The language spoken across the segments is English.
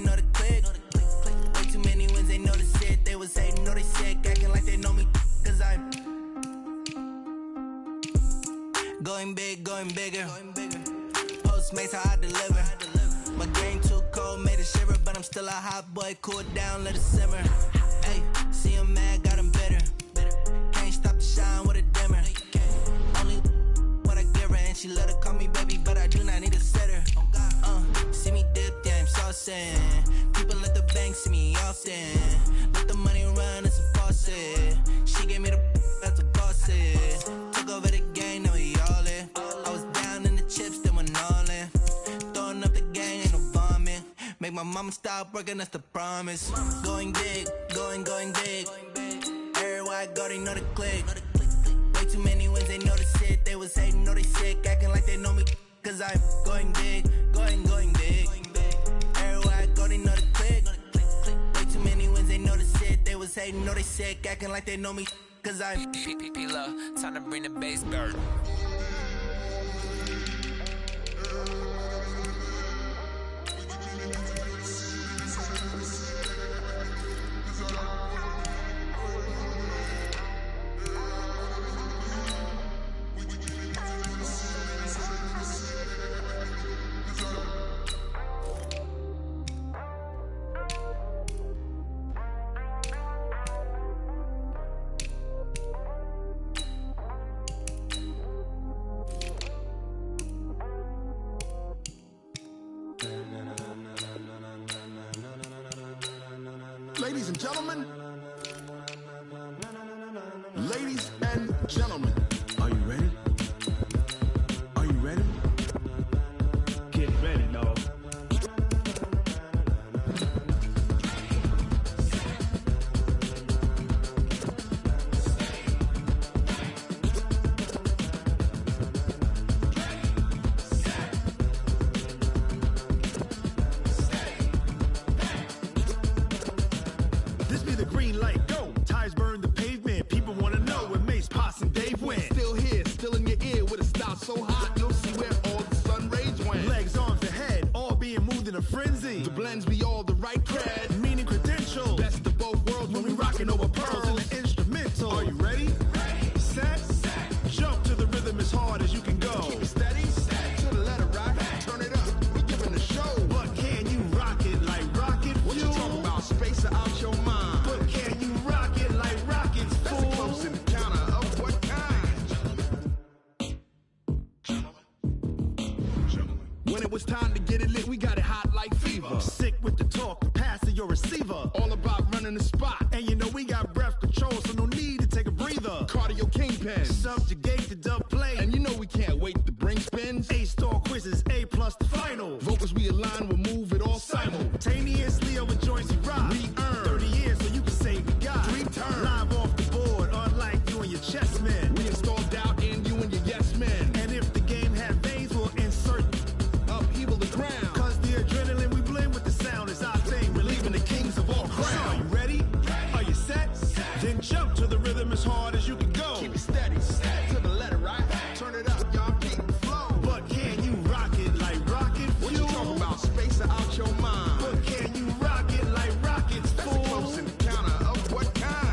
know the click. Way too many wins, they notice it. They was hating, know they sick, acting like they know me, cause I'm going big, going bigger. Postmates how I deliver. My game too cold, made it shiver, but I'm still a hot boy. Cool it down, let it simmer. Hey, see him mad, got him bitter. Can't stop the shine with a dimmer. Only what I give her, and she let her call me baby, but I do not need a sitter. See me dip, yeah, I'm saucing. People at the bank see me often. Let the money run, it's a faucet. She gave me the that's a faucet. Took over the game, now we all in. I was down in the chips, then went all in. Throwing up the gang, ain't no bombing. Make my mama stop working, that's the promise. Going big, going big. Everywhere I go, they know the click. Way too many wins, they know the shit. They was hating, know they sick, acting like they know me, cause I'm going big, going big. Everywhere I go, they know the click. Way too many wins, they know the shit. They was hating, know they sick, acting like they know me, cause I'm P-P-P-Love, time to bring the bass bird. Ladies and gentlemen, are you ready? Are you ready? Get ready, dog. This be the green light, go. Tires burn the pavement. People wanna know where Mace, Pops, and Dave went. Still here, still in your ear with a stop so hot, you'll see where all the sun rays went. Legs, arms, and head, all being moved in a frenzy. The blends be all the right cred, meaning credentials. Best of both worlds when we rockin' over pearls in the instrumental. Are you ready? Set, jump to the rhythm as hard as you can go. Keep it steady, to the letter right, turn it up, we giving a show. But can you rock it like rocket fuel? What you talking about, space or out your mind? But can you rock it like rockets, fool? That's a close encounter of what kind? When it was time to get it lit, we got it hot like fever. Sick with the talk, passing your receiver. All about running the spot, and you know we got breath control, so no need to take a breather. Cardio kingpin, subjugate the dub play, and you know we can't wait to bring spins. A-star quizzes, A+ the final. Vocals we align, we'll move it all simultaneously over joints we rock. We earn 30 years, so you can say we got 3 turns. Live off the board, unlike you and your chess men. We install doubt in you and your yes men. And if the game had veins, we'll insert upheaval the ground. Cause the adrenaline we blend with the sound is our thing, relieving the kings of all crowns. So are you ready? Are you set? Then jump to the rhythm as hard as you can go. Keep it steady, to the letter right. Turn it up, y'all keep the flow. But can you rock it like rocket fuel? What you talking about, space or out your mind? But can you rock it like rockets, fool? That's a close encounter of what kind?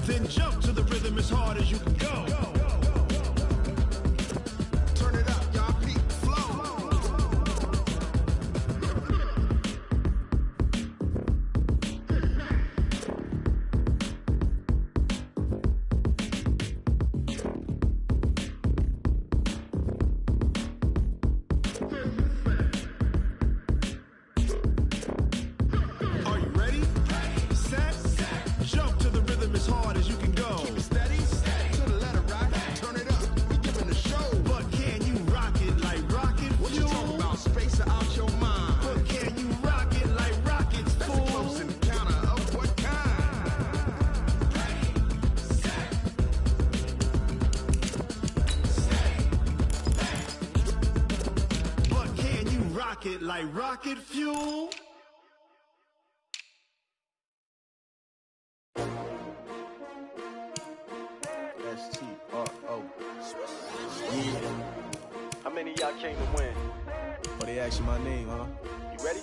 Then jump to the rhythm as hard as you can go. Turn it up, y'all keep the flow. Are you ready? Set, jump to the rhythm as hard as you can go. Keep it steady, to the letter right. Turn it up, we giving a show. But can you rock it like rocket fuel? What you talking about, space or out your mind? But can you rock it like rockets, fool? That's a close encounter of what kind? But can you rock it like rocket fuel? S-T-R-O. Yeah. How many of y'all came to win? Oh, they asking my name, huh? You ready?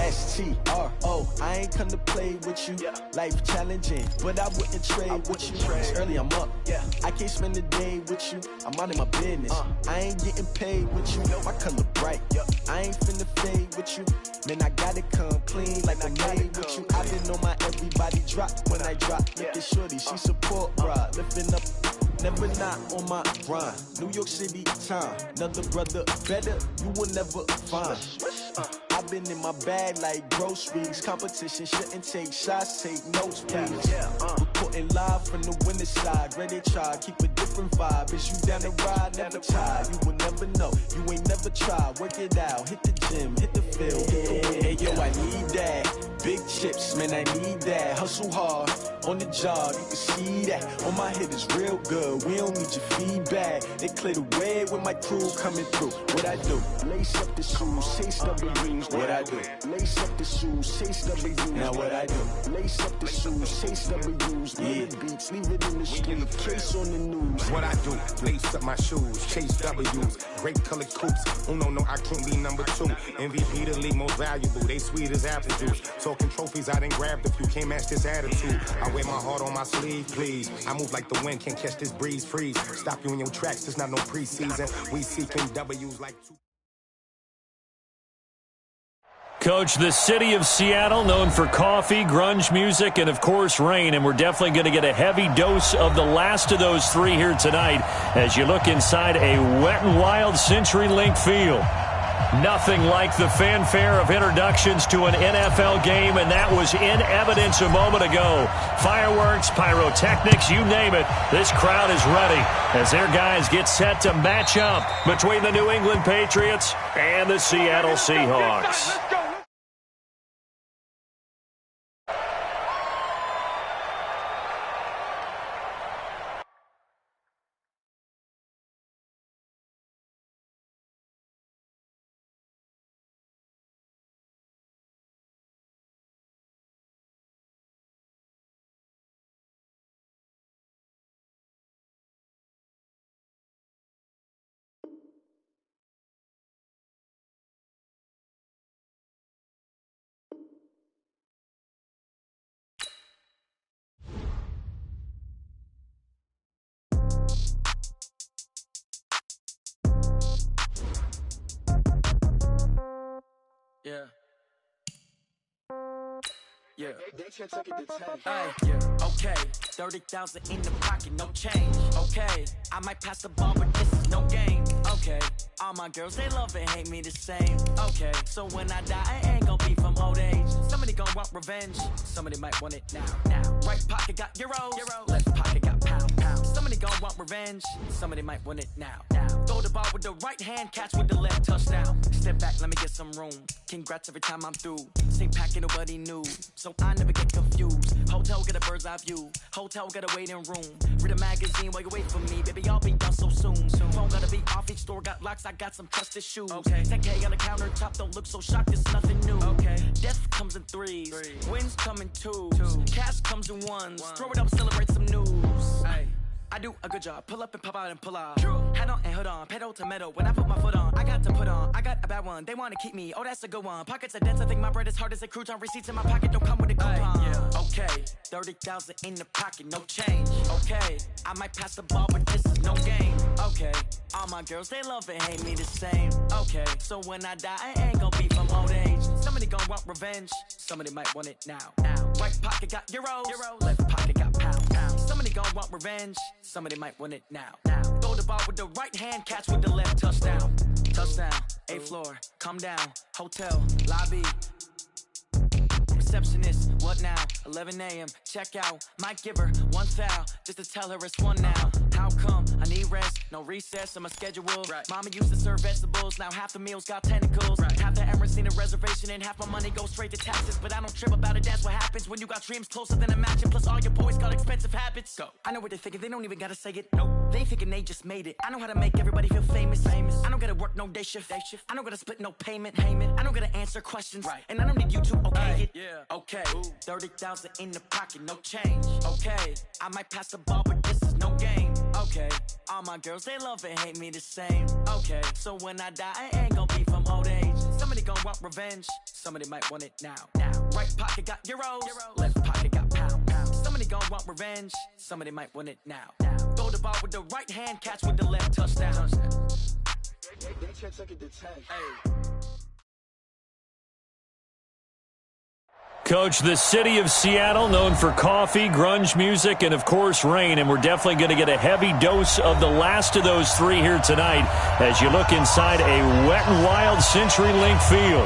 S-T-R-O. I ain't come to play with you. Yeah. Life challenging, but I wouldn't trade with you. It's early, I'm up. Yeah. I can't spend the day with you. I'm out of my business. I ain't getting paid with you. My color bright. I ain't finna fade with you. Man, I gotta come clean like I'm made with you. I been on my everybody drop when I drop. Look at shorty, she support, bruh. Lifting up. Never not on my grind. New York City time. Another brother better, you will never find. I've been in my bag like groceries. Competition shouldn't take shots, take notes, please. Reporting live from the winter side. Ready to try, keep a different vibe. Is you down the ride, never tired. You will never know, you ain't never tried. Work it out, hit the gym, hit the field, hit the Hey yo, I need that. Big chips, man, I need that. Hustle hard, on the job, you can see that. On my hit is real good, we don't need your feedback. They clear the way with my crew coming through. What I do? Lace up the shoes, chase W's. What I do? Lace up the shoes, chase W's. Now what I do? Lace up the shoes, chase W's. Yeah. Beats, leave it in the street, case on the news. What I do? Lace up my shoes, chase W's. Great colored coops. Oh no, I can't be number 2. MVP the league most valuable. They sweet as apple juice. Talking trophies, I done grabbed a few. Can't match this attitude. I wear my heart on my sleeve, please. I move like the wind, can't catch this breeze. Freeze. Stop you in your tracks. There's not no preseason. We seeking W's like 2. Coach, the city of Seattle, known for coffee, grunge music, and, of course, rain. And we're definitely going to get a heavy dose of the last of those three here tonight as you look inside a wet and wild CenturyLink field. Nothing like the fanfare of introductions to an NFL game, and that was in evidence a moment ago. Fireworks, pyrotechnics, you name it. This crowd is ready as their guys get set to match up between the New England Patriots and the Seattle Seahawks. Yeah. Okay. 30,000 in the pocket, no change. Okay. I might pass the ball, but this is no game. Okay. All my girls, they love and hate me the same. Okay. So when I die, I ain't gonna be from old age. Somebody gonna want revenge. Somebody might want it now. Right pocket got euros. Left pocket got pounds. Somebody gonna want revenge. Somebody might want it now. Throw the ball with the right hand, catch with the left, touchdown. Step back, let me get some room. Congrats every time I'm through. Same packet, nobody knew. So I never get confused. Hotel get a bird's eye view. Hotel get a waiting room. Read a magazine while you wait for me. Baby, I'll be done so soon. Phone gotta be off, each store got locks. I got some trusted shoes. Okay. 10K on the countertop, don't look so shocked. It's nothing new. Okay. Death comes in threes. Wins come in twos. Cash comes in ones. Throw it up, celebrate some news. Ay. I do a good job. Pull up and pop out and pull off. Hat on and hood on. Pedal to metal. When I put my foot on, I got to put on. I got a bad one. They want to keep me. Oh, that's a good one. Pockets are dense. I think my bread is hard as a crouton. Receipts in my pocket don't come with a coupon. Okay. 30,000 in the pocket. No change. Okay. I might pass the ball, but this is no game. Okay. All my girls, they love and hate me the same. Okay. So when I die, I ain't gonna be from old age. Somebody gonna want revenge. Somebody might want it now. Right pocket got euros. Left pocket got pounds. Somebody gonna want revenge. Somebody might want it now. Throw the ball with the right hand, catch with the left, touchdown. Touchdown, 8th floor, come down, hotel, lobby. Receptionist, what now? 11 a.m., check out. Might give her one foul, just to tell her it's one now. How come? I need rest, no recess on my schedule. Right. Mama used to serve vegetables, now half the meals got tentacles. Right. Half the Emirates need a reservation and half my money goes straight to taxes. But I don't trip about it, that's what happens when you got dreams closer than a match. And plus all your boys got expensive habits. Go. I know what they're thinking, they don't even gotta say it. Nope. They thinking they just made it. I know how to make everybody feel famous. I don't gotta work no day shift. I don't gotta split no payment. I don't gotta answer questions. Right. And I don't need you to okay it. Yeah. Okay. 30,000 in the pocket, no change. Okay. I might pass the ball, but this is no game. All my girls, they love and hate me the same. Okay, so when I die, I ain't gonna be from old age. Somebody gonna want revenge, somebody might want it now. Right pocket got euros, left pocket got pounds. Somebody gonna want revenge, somebody might want it now. Throw the ball with the right hand, catch with the left, touchdown. Coach, the city of Seattle, known for coffee, grunge music, and, of course, rain. And we're definitely going to get a heavy dose of the last of those three here tonight as you look inside a Wet n Wild CenturyLink field.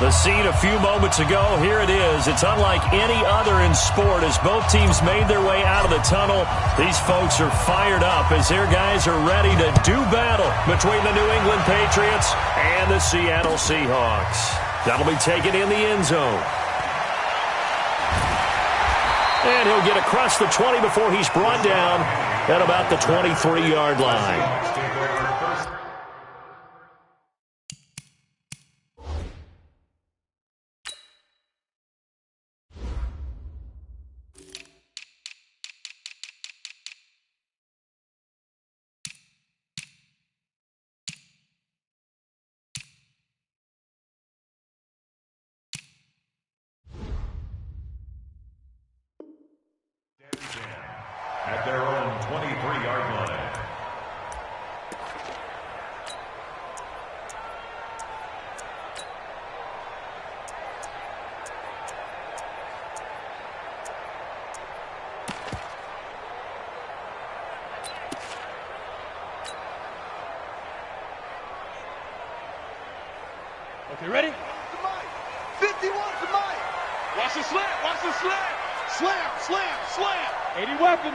The scene a few moments ago, here it is. It's unlike any other in sport as both teams made their way out of the tunnel. These folks are fired up as their guys are ready to do battle between the New England Patriots and the Seattle Seahawks. That'll be taken in the end zone. And he'll get across the 20 before he's brought down at about the 23-yard line. At their own 23-yard line. Okay, ready? 51 to Mike. Watch the slam, watch the slam. Slam, slam, slam. 80 weapon.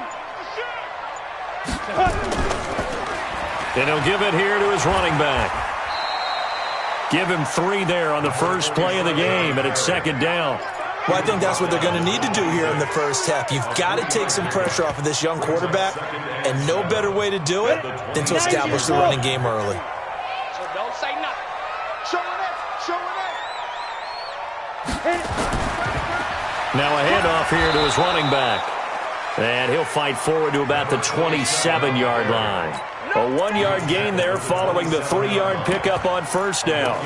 And he'll give it here to his running back. Give him 3 there on the first play of the game, and it's second down. Well, I think that's what they're going to need to do here in the first half. You've got to take some pressure off of this young quarterback, and no better way to do it than to establish the running game early. So don't say nothing. Showing it, showing it. Now a handoff here to his running back. And he'll fight forward to about the 27-yard line. A 1-yard gain there following the 3-yard pickup on first down.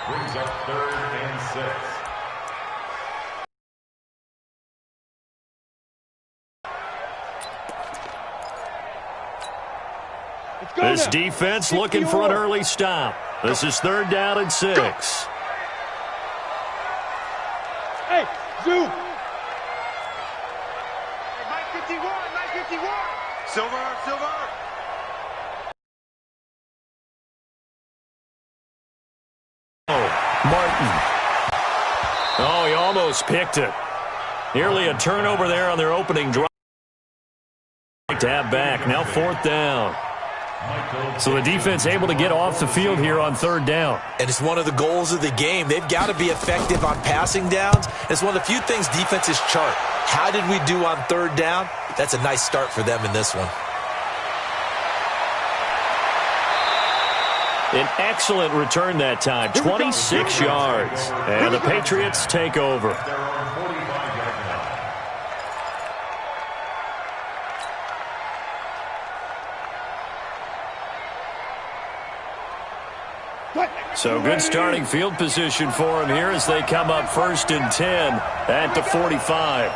Brings up 3rd and 6. This defense looking for an early stop. This is 3rd down and 6. Hey, zoom. Mike 51, Mike 51. Silver, silver. Martin. Oh, he almost picked it. Nearly a turnover there on their opening drive. Tap back. Now 4th down. So the defense able to get off the field here on 3rd down. And it's one of the goals of the game. They've got to be effective on passing downs. It's one of the few things defenses chart. How did we do on 3rd down? That's a nice start for them in this one. An excellent return that time, 26 yards. And the Patriots take over. So good starting field position for him here as they come up 1st and 10 at the 45.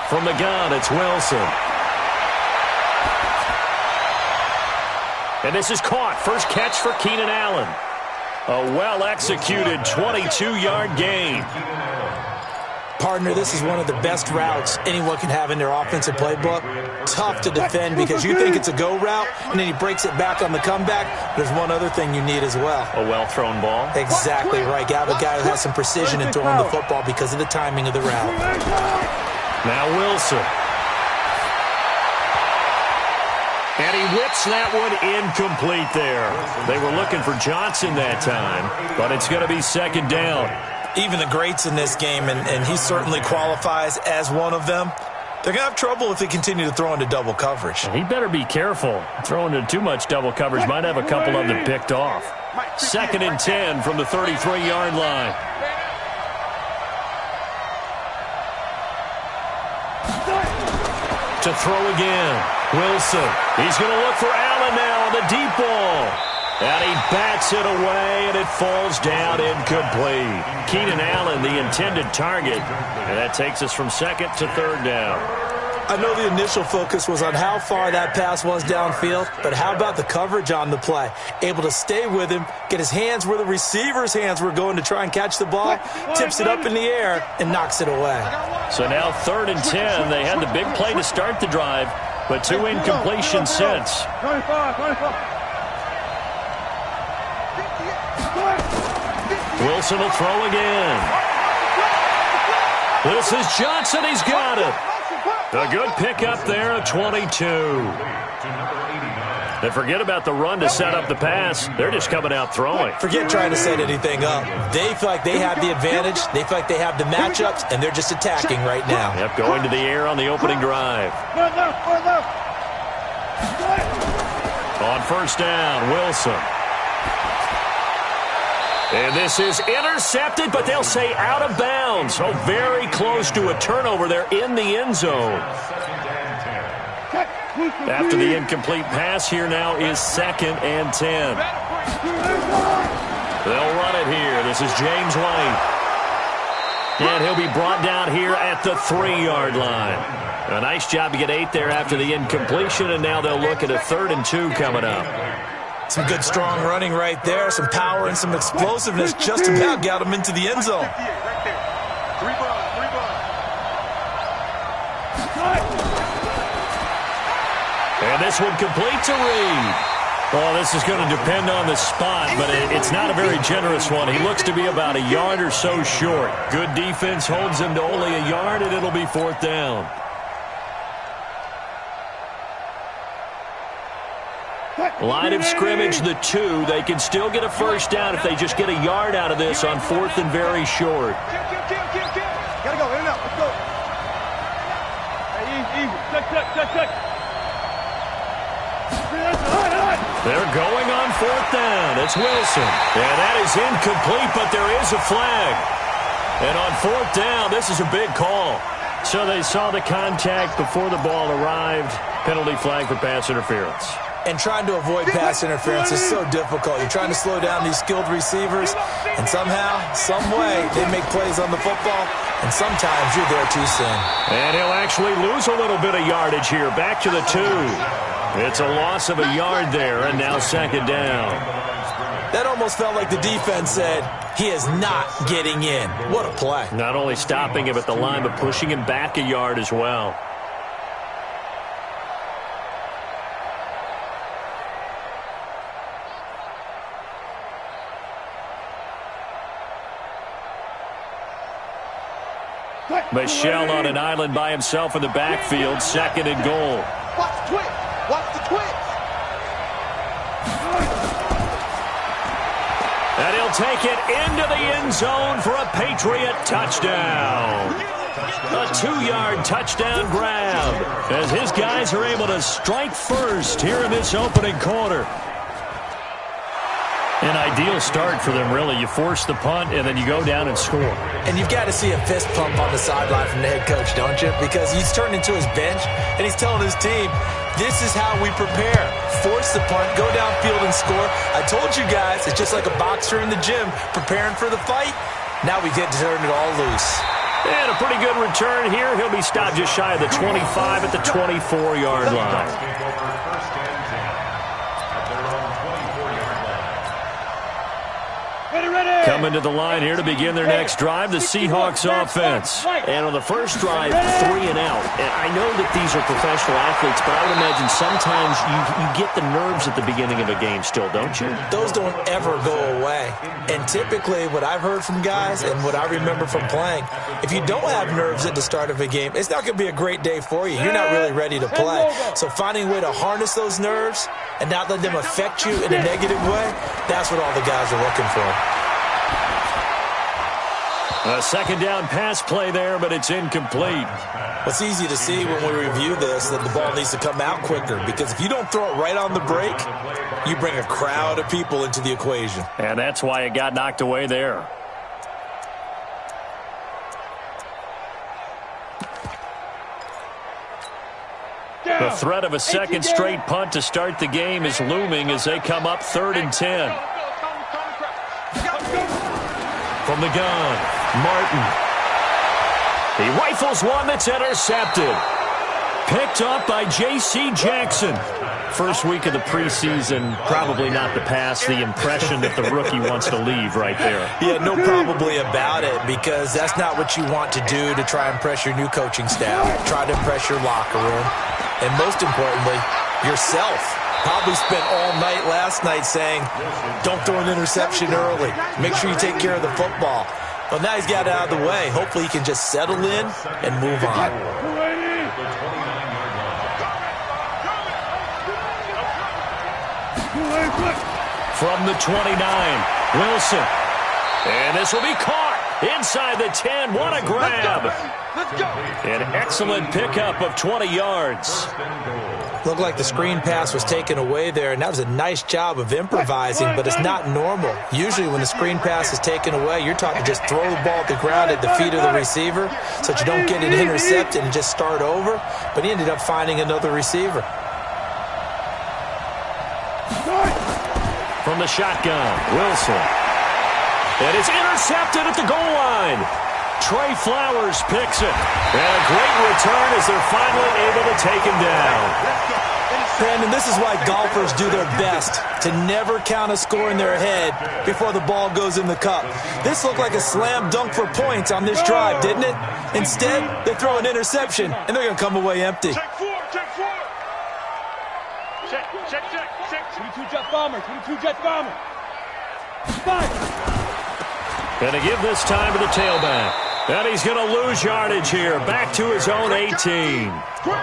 From the gun, it's Wilson. And this is caught. First catch for Keenan Allen. A well-executed 22-yard gain. Partner, this is one of the best routes anyone can have in their offensive playbook. Tough to defend because you think it's a go route, and then he breaks it back on the comeback. There's one other thing you need as well. A well-thrown ball. Exactly right. Got a guy who has some precision in throwing the football because of the timing of the route. Now Wilson. And he whips that one incomplete there. They were looking for Johnson that time, but it's going to be 2nd down. Even the greats in this game, and he certainly qualifies as one of them, they're going to have trouble if they continue to throw into double coverage. He better be careful. Throwing into too much double coverage might have a couple of them picked off. 2nd and 10 from the 33-yard line. To throw again. Wilson. He's going to look for Allen now on the deep ball. And he bats it away, and it falls down incomplete. Keenan Allen, the intended target. And that takes us from second to third down. I know the initial focus was on how far that pass was downfield, but how about the coverage on the play? Able to stay with him, get his hands where the receiver's hands were going to try and catch the ball, tips it up in the air, and knocks it away. So now 3rd and 10. They had the big play to start the drive, but 2 incompletions since. Wilson will throw again. This is Johnson. He's got it. A good pickup there at 22. They forget about the run to set up the pass. They're just coming out throwing. Forget trying to set anything up. They feel like they have the advantage. They feel like they have the matchups, and they're just attacking right now. Yep, going to the air on the opening drive. On first down, Wilson. And this is intercepted, but they'll say out of bounds. So very close to a turnover there in the end zone. After the incomplete pass, here now is 2nd and 10. They'll run it here. This is James White. And he'll be brought down here at the 3-yard line. A nice job to get 8 there after the incompletion, and now they'll look at a 3rd and 2 coming up. Some good strong running right there, some power and some explosiveness just about got him into the end zone. And this one complete to Reed. Well, this is going to depend on the spot, but it's not a very generous one. He looks to be about a yard or so short. Good defense holds him to only a yard, and it'll be 4th down. Line of scrimmage, the 2. They can still get a first down if they just get a yard out of this on 4th and very short. Gotta go, in and out, let's go. Hey, easy, check. They're going on 4th down. It's Wilson. And that is incomplete, but there is a flag. And on 4th down, this is a big call. So they saw the contact before the ball arrived. Penalty flag for pass interference. And trying to avoid pass interference is so difficult. You're trying to slow down these skilled receivers, and somehow, some way, they make plays on the football, and sometimes you're there too soon. And he'll actually lose a little bit of yardage here. Back to the 2. It's a loss of a yard there, and now 2nd down. That almost felt like the defense said, he is not getting in. What a play. Not only stopping him at the line, but pushing him back a yard as well. Michelle on an island by himself in the backfield, 2nd and goal. Watch the twitch. Watch the twitch. And he'll take it into the end zone for a Patriot touchdown. A 2-yard touchdown grab as his guys are able to strike first here in this opening quarter. An ideal start for them, really. You force the punt, and then you go down and score. And you've got to see a fist pump on the sideline from the head coach, don't you? Because he's turned into his bench, and he's telling his team, this is how we prepare. Force the punt, go downfield and score. I told you guys, it's just like a boxer in the gym preparing for the fight. Now we get to turn it all loose. And a pretty good return here. He'll be stopped just shy of the 25 at the 24-yard line. Coming to the line here to begin their next drive, the Seahawks offense. And on the first drive, 3 and out. And I know that these are professional athletes, but I would imagine sometimes you get the nerves at the beginning of a game still, don't you? Those don't ever go away. And typically what I've heard from guys and what I remember from playing, if you don't have nerves at the start of a game, it's not going to be a great day for you. You're not really ready to play. So finding a way to harness those nerves and not let them affect you in a negative way, that's what all the guys are looking for. A 2nd down pass play there, but it's incomplete. It's easy to see when we review this that the ball needs to come out quicker, because if you don't throw it right on the break, you bring a crowd of people into the equation. And that's why it got knocked away there. The threat of a second straight punt to start the game is looming as they come up 3rd and 10. From the gun, Martin. He rifles one that's intercepted. Picked up by J.C. Jackson. First week of the preseason, probably not the pass, the impression that the rookie wants to leave right there. Yeah, no probably about it, because that's not what you want to do to try and impress your new coaching staff. Try to impress your locker room. And most importantly, yourself. Probably spent all night last night saying, don't throw an interception early. Make sure you take care of the football. Well, now he's got it out of the way. Hopefully he can just settle in and move on. From the 29, Wilson. And this will be caught inside the 10. What a grab. An excellent pickup of 20 yards. Looked like the screen pass was taken away there, and that was a nice job of improvising, but it's not normal. Usually when the screen pass is taken away, you're taught to just throw the ball at the ground at the feet of the receiver so that you don't get it intercepted and just start over, but he ended up finding another receiver. From the shotgun, Wilson. And it's intercepted at the goal line. Trey Flowers picks it. And a great return as they're finally able to take him down. Brandon, this is why golfers do their best to never count a score in their head before the ball goes in the cup. This looked like a slam dunk for points on this drive, didn't it? Instead, they throw an interception, and they're going to come away empty. Check 22 jet bomber, 22 jet bomber. Going to give this time to the tailback. And he's going to lose yardage here. Back to his own 18.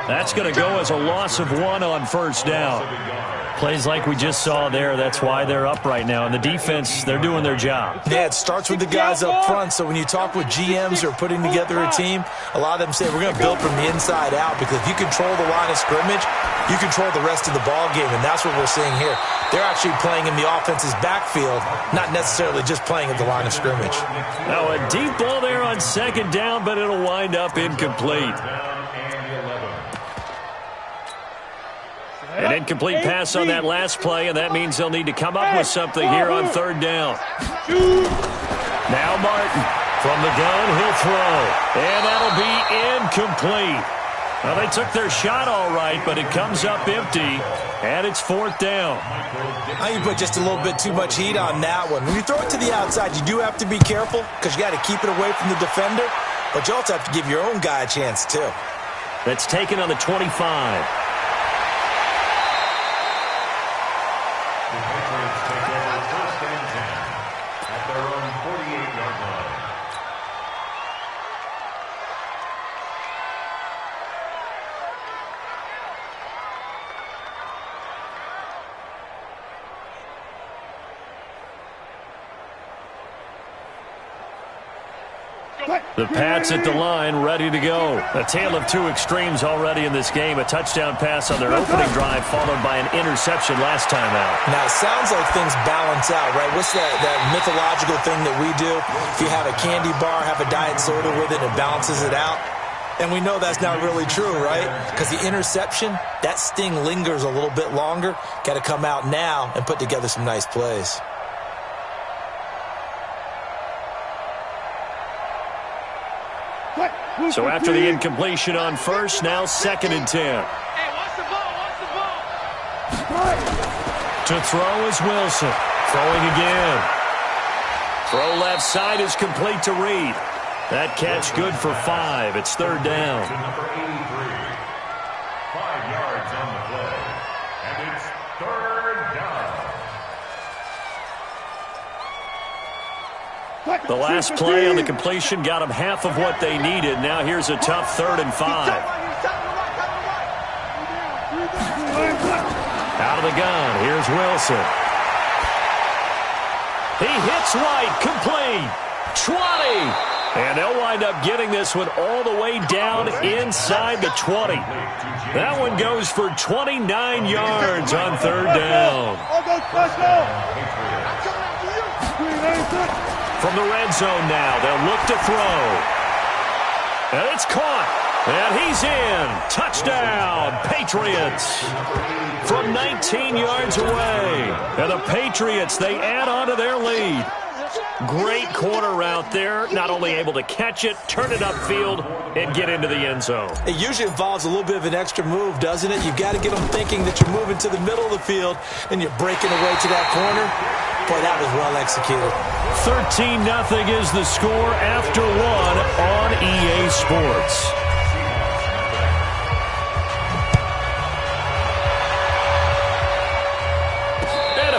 That's going to go as a loss of 1 on first down. Plays like we just saw there. That's why they're up right now. And the defense, they're doing their job. Yeah, it starts with the guys up front. So when you talk with GMs who are putting together a team, a lot of them say we're going to build from the inside out, because if you control the line of scrimmage, you control the rest of the ball game, and that's what we're seeing here. They're actually playing in the offense's backfield, not necessarily just playing at the line of scrimmage. Now a deep ball there on second down, but it'll wind up incomplete. An incomplete pass on that last play, and that means they'll need to come up with something here on third down. Now Martin from the gun, he'll throw, and that'll be incomplete. Well, they took their shot all right, but it comes up empty, and it's fourth down. I think you put just a little bit too much heat on that one. When you throw it to the outside, you do have to be careful because you got to keep it away from the defender, but you also have to give your own guy a chance, too. That's taken on the 25. The Pats at the line, ready to go. A tale of two extremes already in this game. A touchdown pass on their opening drive, followed by an interception last time out. Now, it sounds like things balance out, right? What's that mythological thing that we do? If you have a candy bar, have a diet soda with it, it balances it out. And we know that's not really true, right? Because the interception, that sting lingers a little bit longer. Got to come out now and put together some nice plays. So after the incompletion on first, now 2nd and 10. Hey, watch the ball. To throw is Wilson. Throwing again. Throw left side is complete to Reed. That catch good for 5. It's third down. Number 83. 5 yards on the play. And it's third down. The last play on the completion got them half of what they needed. Now here's a tough 3rd and 5. Out of the gun, here's Wilson. He hits right, complete. 20. And they'll wind up getting this one all the way down inside the 20. That one goes for 29 yards on third down. From the red zone now, they'll look to throw. And it's caught. And he's in. Touchdown, Patriots. Patriots from 19 yards away. And the Patriots, they add on to their lead. Great corner route there. Not only able to catch it, turn it upfield, and get into the end zone. It usually involves a little bit of an extra move, doesn't it? You've got to get them thinking that you're moving to the middle of the field and you're breaking away to that corner. Boy, that was well executed. 13-0 is the score after one on EA Sports.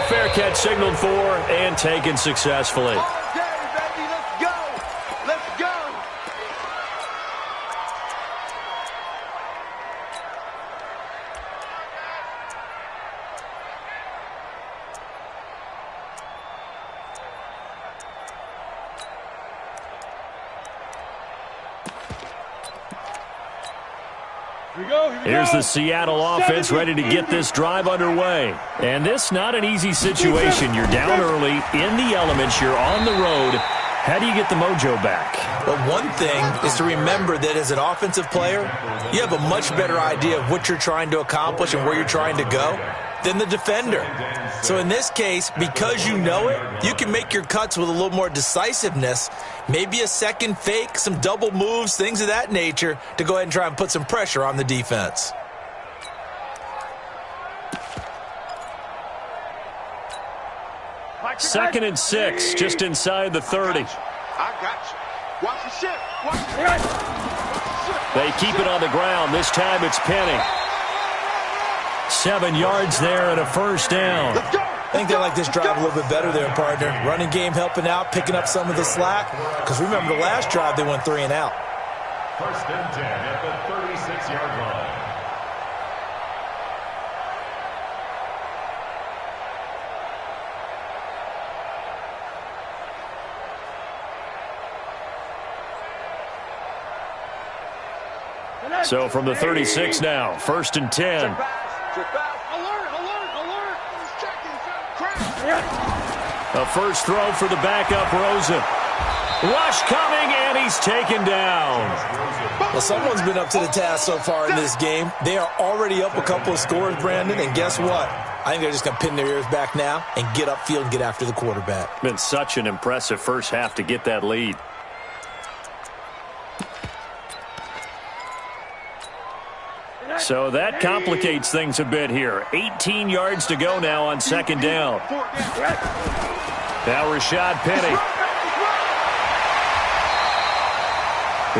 Fair catch signaled for and taken successfully. Okay, baby, let's go. Let's go. Here's the Seattle offense ready to get this drive underway. And this not an easy situation. You're down early, in the elements, you're on the road. How do you get the mojo back? Well, one thing is to remember that as an offensive player, you have a much better idea of what you're trying to accomplish and where you're trying to go than the defender. So in this case, because you know it, you can make your cuts with a little more decisiveness, maybe a second fake, some double moves, things of that nature, to go ahead and try and put some pressure on the defense. Second and 6, just inside the 30. I got you. Watch the ship. Watch the ship. They keep it on the ground. This time it's Penny. 7 yards there and a first down. I think they like this drive a little bit better there, partner. Running game helping out, picking up some of the slack. Because remember, the last drive they went 3 and out. First and 10 at the 36-yard line. So from the 36 now, first and 10. A first throw for the backup, Rosen. Rush coming, and he's taken down. Well, someone's been up to the task so far in this game. They are already up a couple of scores, Brandon, and guess what? I think they're just going to pin their ears back now and get upfield and get after the quarterback. Been such an impressive first half to get that lead. So that complicates things a bit here. 18 yards to go now on second down. Now Rashad Penny.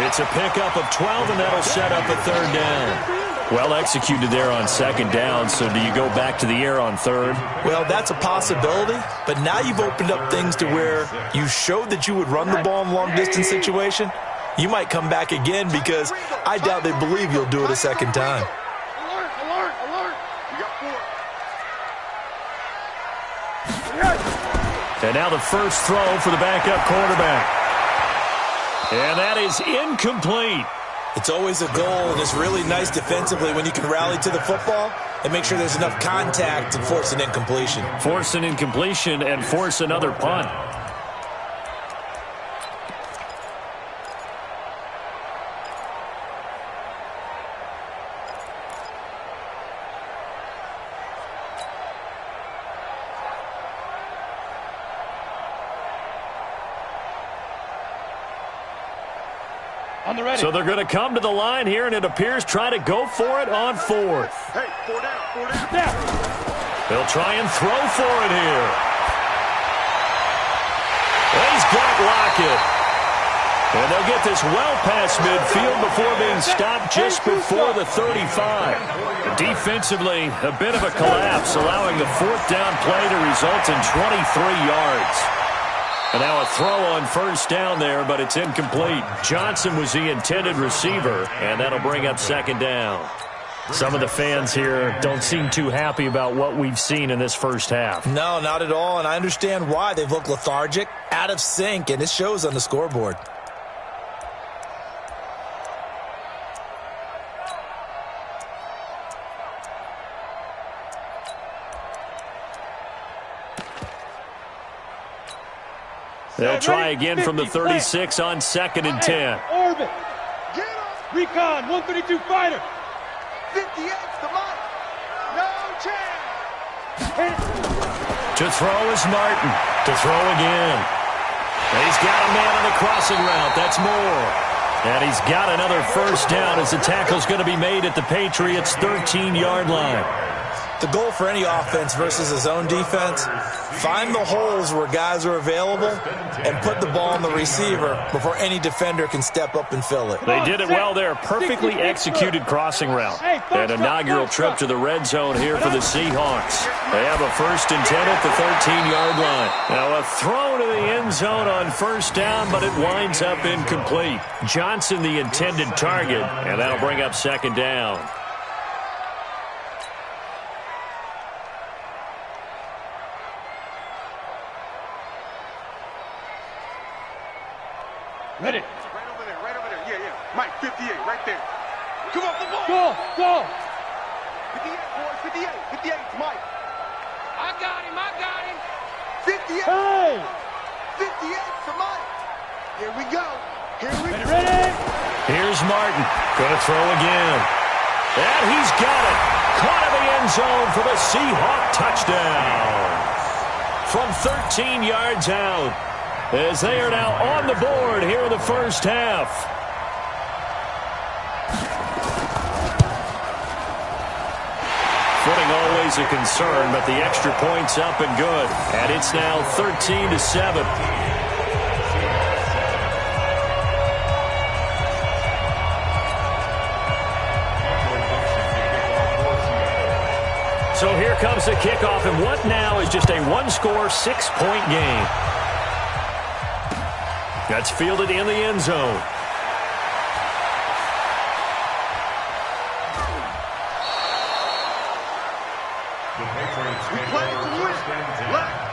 It's a pickup of 12, and that'll set up a third down. Well executed there on second down, so do you go back to the air on third? Well, that's a possibility, but now you've opened up things to where you showed that you would run the ball in long-distance situation. You might come back again because I doubt they believe you'll do it a second time. Alert, alert, alert. You got 4. And now the first throw for the backup quarterback. And that is incomplete. It's always a goal, and it's really nice defensively when you can rally to the football and make sure there's enough contact to force an incompletion. Force an incompletion and force another punt. So they're going to come to the line here, and it appears try to go for it on fourth. Hey, 4 down. They'll try and throw for it here. He's got Lockett. And they'll get this well past midfield before being stopped just before the 35. Defensively, a bit of a collapse, allowing the fourth down play to result in 23 yards. And now a throw on first down there, but it's incomplete. Johnson was the intended receiver, and that'll bring up second down. Some of the fans here don't seem too happy about what we've seen in this first half. No, not at all, and I understand why. They've looked lethargic, out of sync, and it shows on the scoreboard. They'll try again from the 36 on second and 10. Orbit. Recon, 132 fighter. 58's the mark. To throw is Martin. To throw again. And he's got a man on the crossing route. That's Moore. And he's got another first down as the tackle's going to be made at the Patriots' 13-yard line. The goal for any offense versus his own defense, find the holes where guys are available and put the ball on the receiver before any defender can step up and fill it. They did it well there. Perfectly executed crossing route. An inaugural trip to the red zone here for the Seahawks. They have a 1st and 10 at the 13-yard line. Now a throw to the end zone on first down, but it winds up incomplete. Johnson the intended target, and that'll bring up 2nd down. Ready. Right over there. Yeah. Mike, 58, right there. Come on, the ball. Go. 58, boys, 58. 58's Mike. I got him. 58. Hey. 58 for Mike. Here we go. Ready. Here's Martin. Going to throw again. And he's got it. Caught in the end zone for the Seahawk touchdown. From 13 yards out. As they are now on the board here in the first half. Footing always a concern, but the extra point's up and good. And it's now 13-7. So here comes the kickoff, and what now is just a one-score, 6-point game. That's fielded in the end zone. The Patriots We play to win. Left.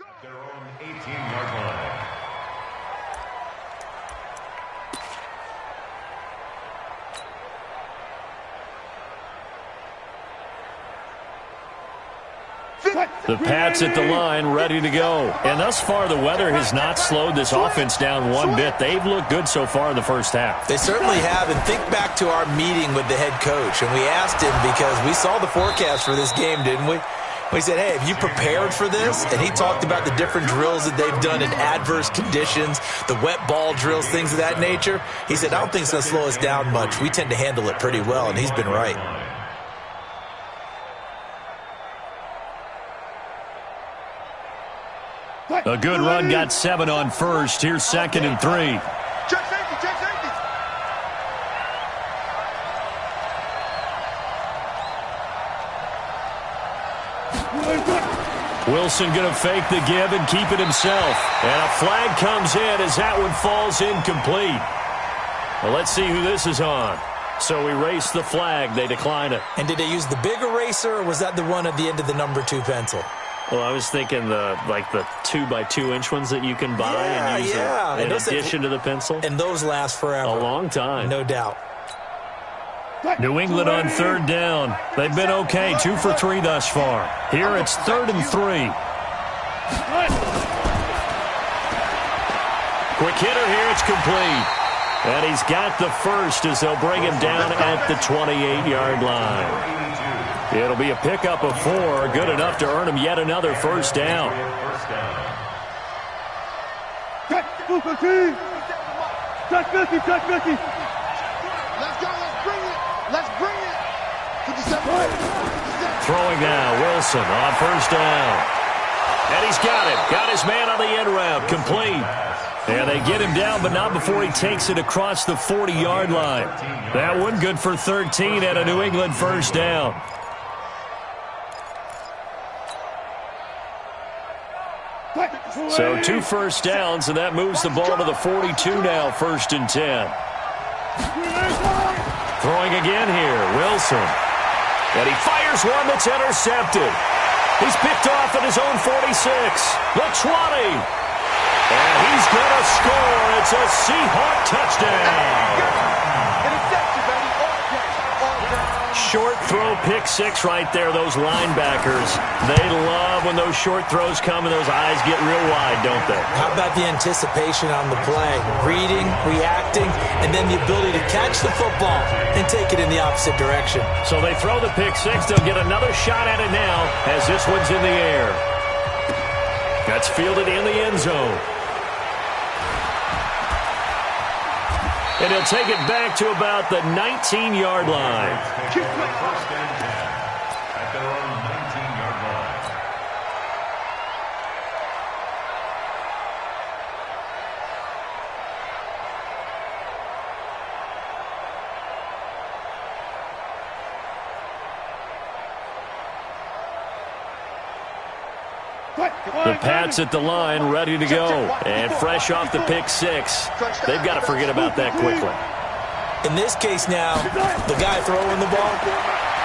At their own 18-yard line. The Pats at the line, ready to go. And thus far, the weather has not slowed this offense down one bit. They've looked good so far in the first half. They certainly have. And think back to our meeting with the head coach. And we asked him because we saw the forecast for this game, didn't we? We said, hey, have you prepared for this? And he talked about the different drills that they've done in adverse conditions, the wet ball drills, things of that nature. He said, I don't think it's going to slow us down much. We tend to handle it pretty well, and he's been right. A good run, got 7 on first. Here's 2nd and 3. Check safety, check safety. Wilson going to fake the give and keep it himself. And a flag comes in as that one falls incomplete. Well, let's see who this is on. So erase the flag. They decline it. And did they use the big eraser, or was that the one at the end of the number 2 pencil? Well, I was thinking the 2x2-inch ones that you can buy and use in addition to the pencil. And those last forever. A long time. No doubt. New England on 3rd down. They've been okay, 2 for 3 thus far. Here it's 3rd and 3. Quick hitter here, it's complete. And he's got the first as they'll bring him down at the 28-yard line. It'll be a pickup of 4, good enough to earn him yet another first down. Check 50. Check 50, check 50. Let's go, let's bring it. Let's bring it. 57. Throwing now, Wilson on first down. And he's got it. Got his man on the end route, complete. And they get him down, but not before he takes it across the 40-yard line. That one good for 13 at a New England first down. So 2 first downs, and that moves the ball to the 42 now, 1st and 10. Throwing again here, Wilson. And he fires one that's intercepted. He's picked off at his own 46. The 20. And he's going to score. It's a Seahawk touchdown. Short throw, pick 6 right there, those linebackers. They love when those short throws come and those eyes get real wide, don't they? How about the anticipation on the play? Reading, reacting, and then the ability to catch the football and take it in the opposite direction. So they throw the pick 6. They'll get another shot at it now as this one's in the air. That's fielded in the end zone. And he'll take it back to about the 19-yard line. First and 10 at their own 19-yard line. The Pats at the line, ready to go. And fresh off the pick 6. They've got to forget about that quickly. In this case now, the guy throwing the ball,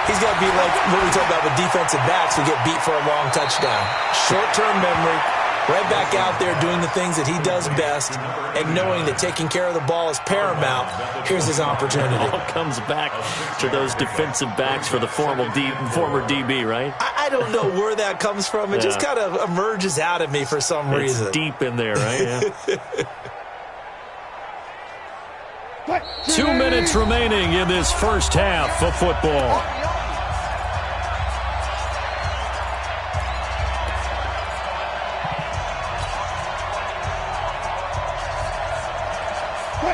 he's got to be like what we talk about with defensive backs who get beat for a long touchdown. Short-term memory, right back out there doing the things that he does best, and knowing that taking care of the ball is paramount. Here's his opportunity. It all comes back to those defensive backs for the former DB, right? I don't know where that comes from. It just kind of emerges out of me for some reason. It's deep in there, right? Yeah. 2 minutes remaining in this first half of football.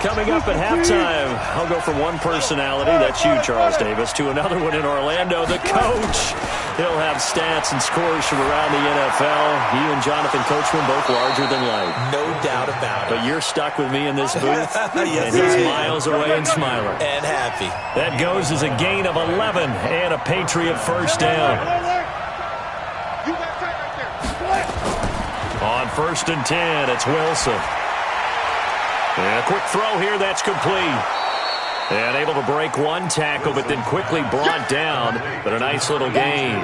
Coming up at halftime, I'll go from one personality, that's you, Charles Davis, to another one in Orlando, the coach. He'll have stats and scores from around the NFL. You and Jonathan Coachman both larger than life. No doubt about it. But you're stuck with me in this booth, yes, and he's miles away and smiling. And happy. That goes as a gain of 11 and a Patriot first down. On 1st and 10, it's Wilson. And a quick throw here, that's complete. And able to break one tackle, but then quickly brought down. But a nice little gain.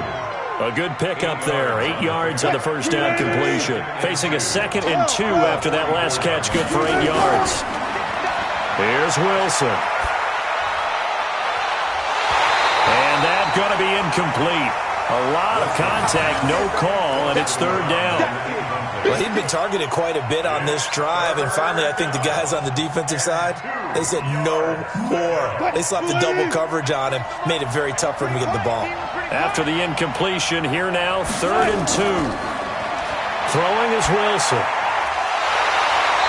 A good pickup there. 8 yards on the first down completion. Facing a 2nd and 2 after that last catch, good for 8 yards. Here's Wilson. And that's going to be incomplete. A lot of contact, no call, and it's third down. Well, he'd been targeted quite a bit on this drive, and finally I think the guys on the defensive side, they said no more. They slapped the double coverage on him, made it very tough for him to get the ball. After the incompletion, here now, 3rd and 2. Throwing is Wilson.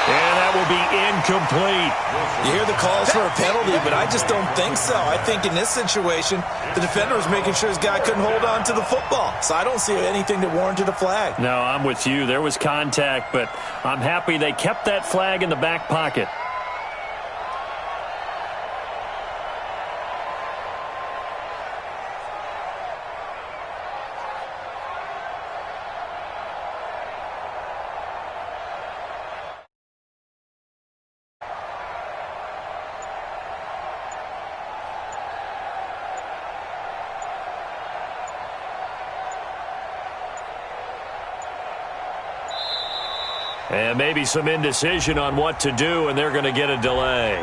And that will be incomplete. You hear the calls for a penalty, but I just don't think so. I think in this situation, the defender was making sure his guy couldn't hold on to the football. So I don't see anything that warranted a flag. No, I'm with you. There was contact, but I'm happy they kept that flag in the back pocket. And maybe some indecision on what to do, and they're going to get a delay.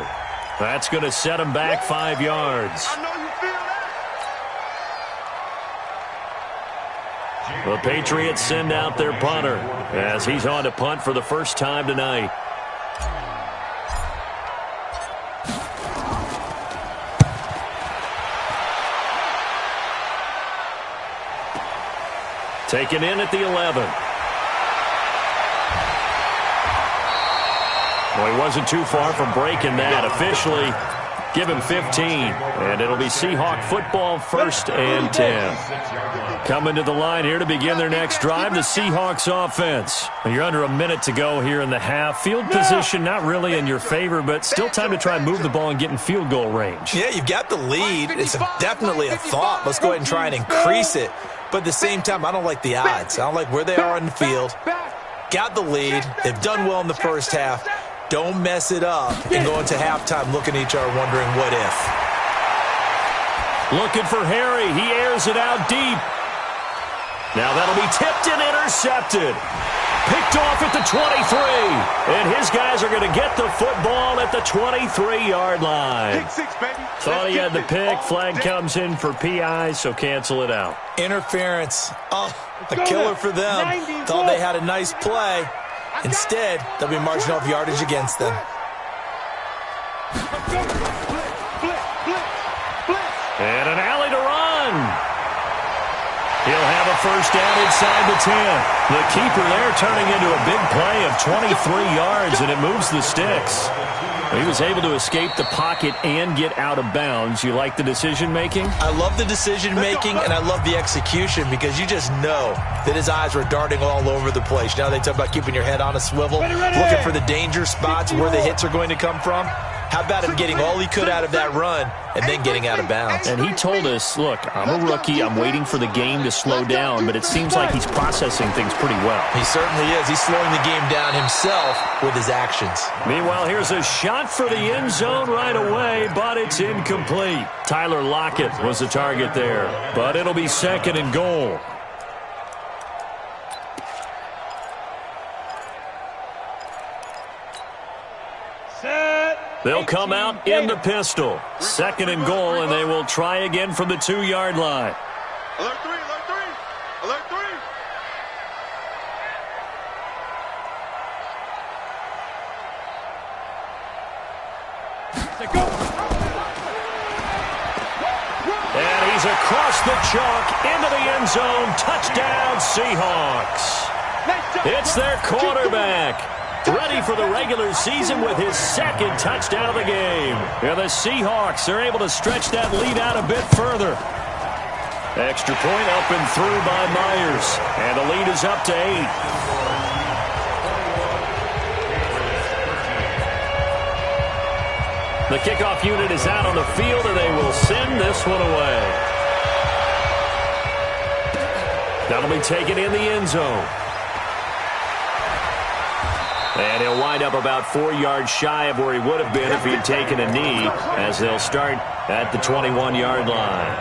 That's going to set them back 5 yards. The Patriots send out their punter as he's on to punt for the first time tonight. Taken in at the 11. Well, he wasn't too far from breaking that. Officially, give him 15. And it'll be Seahawk football, 1st and 10. Coming to the line here to begin their next drive, the Seahawks offense. You're under a minute to go here in the half. Field position not really in your favor, but still time to try and move the ball and get in field goal range. Yeah, you've got the lead. It's definitely a thought. Let's go ahead and try and increase it. But at the same time, I don't like the odds. I don't like where they are on the field. Got the lead. They've done well in the first half. Don't mess it up and go into halftime looking at each other wondering what if. Looking for Harry. He airs it out deep. Now that'll be tipped and intercepted. Picked off at the 23. And his guys are going to get the football at the 23-yard line. Thought he had the pick. Flag comes in for PI, so cancel it out. Interference. Oh, a killer for them. Thought they had a nice play. Instead, they'll be marching off yardage against them. And an alley to run. He'll have a first down inside the 10. The keeper there turning into a big play of 23 yards, and it moves the sticks. He was able to escape the pocket and get out of bounds. You like the decision-making? I love the decision-making, and I love the execution because you just know that his eyes were darting all over the place. Now they talk about keeping your head on a swivel, looking for the danger spots where the hits are going to come from. How about him getting all he could out of that run and then getting out of bounds? And he told us, look, I'm a rookie. I'm waiting for the game to slow down, but it seems like he's processing things pretty well. He certainly is. He's slowing the game down himself with his actions. Meanwhile, here's a shot for the end zone right away, but it's incomplete. Tyler Lockett was the target there, but it'll be 2nd and goal. They'll come out in the pistol. 2nd and goal, and they will try again from the 2-yard line. Alert 3, alert 3, alert 3. And he's across the chalk into the end zone. Touchdown, Seahawks. It's their quarterback. Ready for the regular season with his 2nd touchdown of the game. And the Seahawks are able to stretch that lead out a bit further. Extra point up and through by Myers. And the lead is up to 8. The kickoff unit is out on the field, and they will send this one away. That'll be taken in the end zone. And he'll wind up about 4 yards shy of where he would have been if he had taken a knee, as they'll start at the 21-yard line.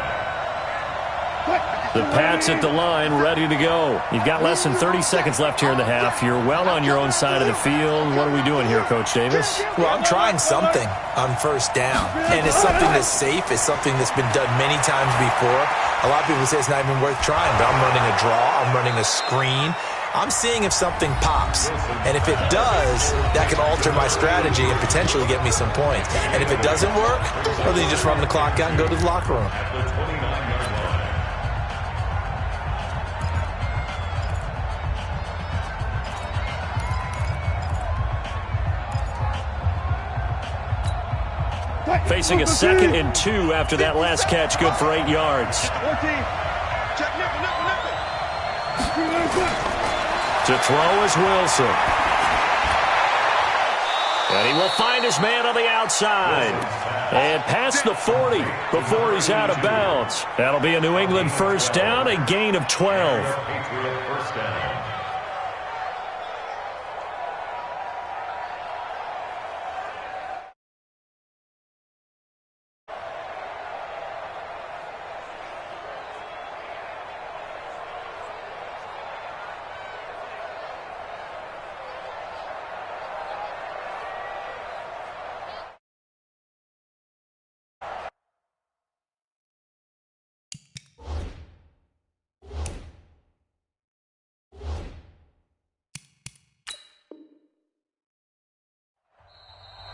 The Pats at the line, ready to go. You've got less than 30 seconds left here in the half. You're well on your own side of the field. What are we doing here, Coach Davis? Well, I'm trying something on first down, and it's something that's safe. It's something that's been done many times before. A lot of people say it's not even worth trying, but I'm running a draw. I'm running a screen. I'm seeing if something pops, and if it does, that can alter my strategy and potentially get me some points. And if it doesn't work, well, then you just run the clock out and go to the locker room. Facing a 2nd and 2 after that last catch, good for 8 yards. To throw is Wilson. And he will find his man on the outside. And past the 40 before he's out of bounds. That'll be a New England first down, a gain of 12.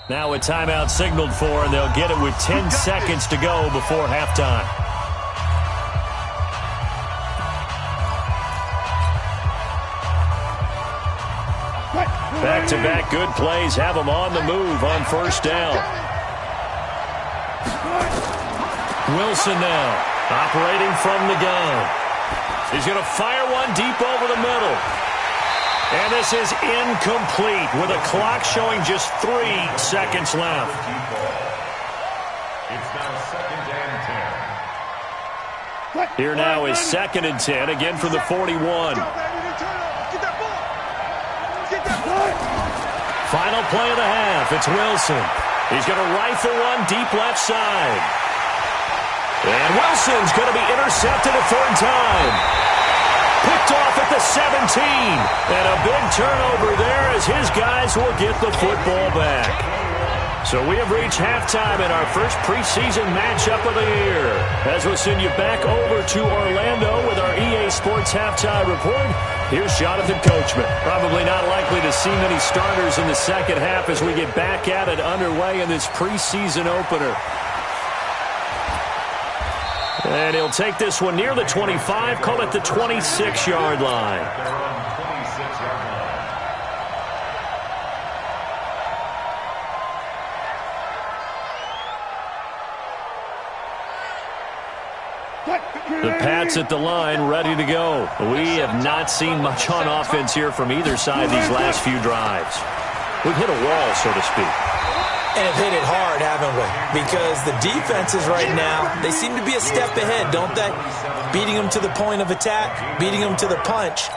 Now a timeout signaled for, and they'll get it with 10 seconds to go before halftime. Back-to-back good plays have them on the move on first down. Wilson now, operating from the gun. He's going to fire one deep over the middle. And this is incomplete with a clock showing just 3 seconds left. It's now 2nd and 10. Here now is 2nd and 10, again from the 41. Final play of the half, it's Wilson. He's going to rifle one deep left side. And Wilson's going to be intercepted a 3rd time. Picked off at the 17. And a big turnover there as his guys will get the football back. So we have reached halftime in our first preseason matchup of the year. As we'll send you back over to Orlando with our EA Sports Halftime Report, here's Jonathan Coachman. Probably not likely to see many starters in the second half as we get back at it underway in this preseason opener. And he'll take this one near the 25, call it the 26-yard line. They're on 26-yard line. The Pats at the line, ready to go. We have not seen much on offense here from either side these last few drives. We've hit a wall, so to speak. And have hit it hard, haven't we? Because the defenses right now, they seem to be a step ahead, don't they? Beating them to the point of attack, beating them to the punch.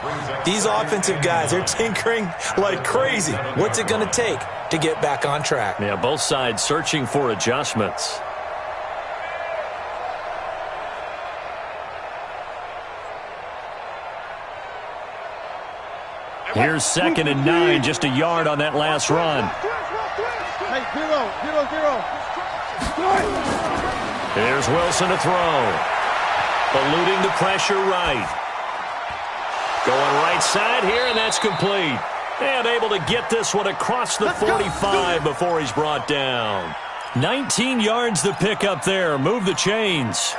These offensive guys, they're tinkering like crazy. What's it going to take to get back on track? Yeah, both sides searching for adjustments. Here's 2nd and 9, just a yard on that last run. Hey, zero. There's Wilson to throw. Eluding the pressure right. Going right side here, and that's complete. And able to get this one across the 45 before he's brought down. 19 yards the pick up there. Move the chains.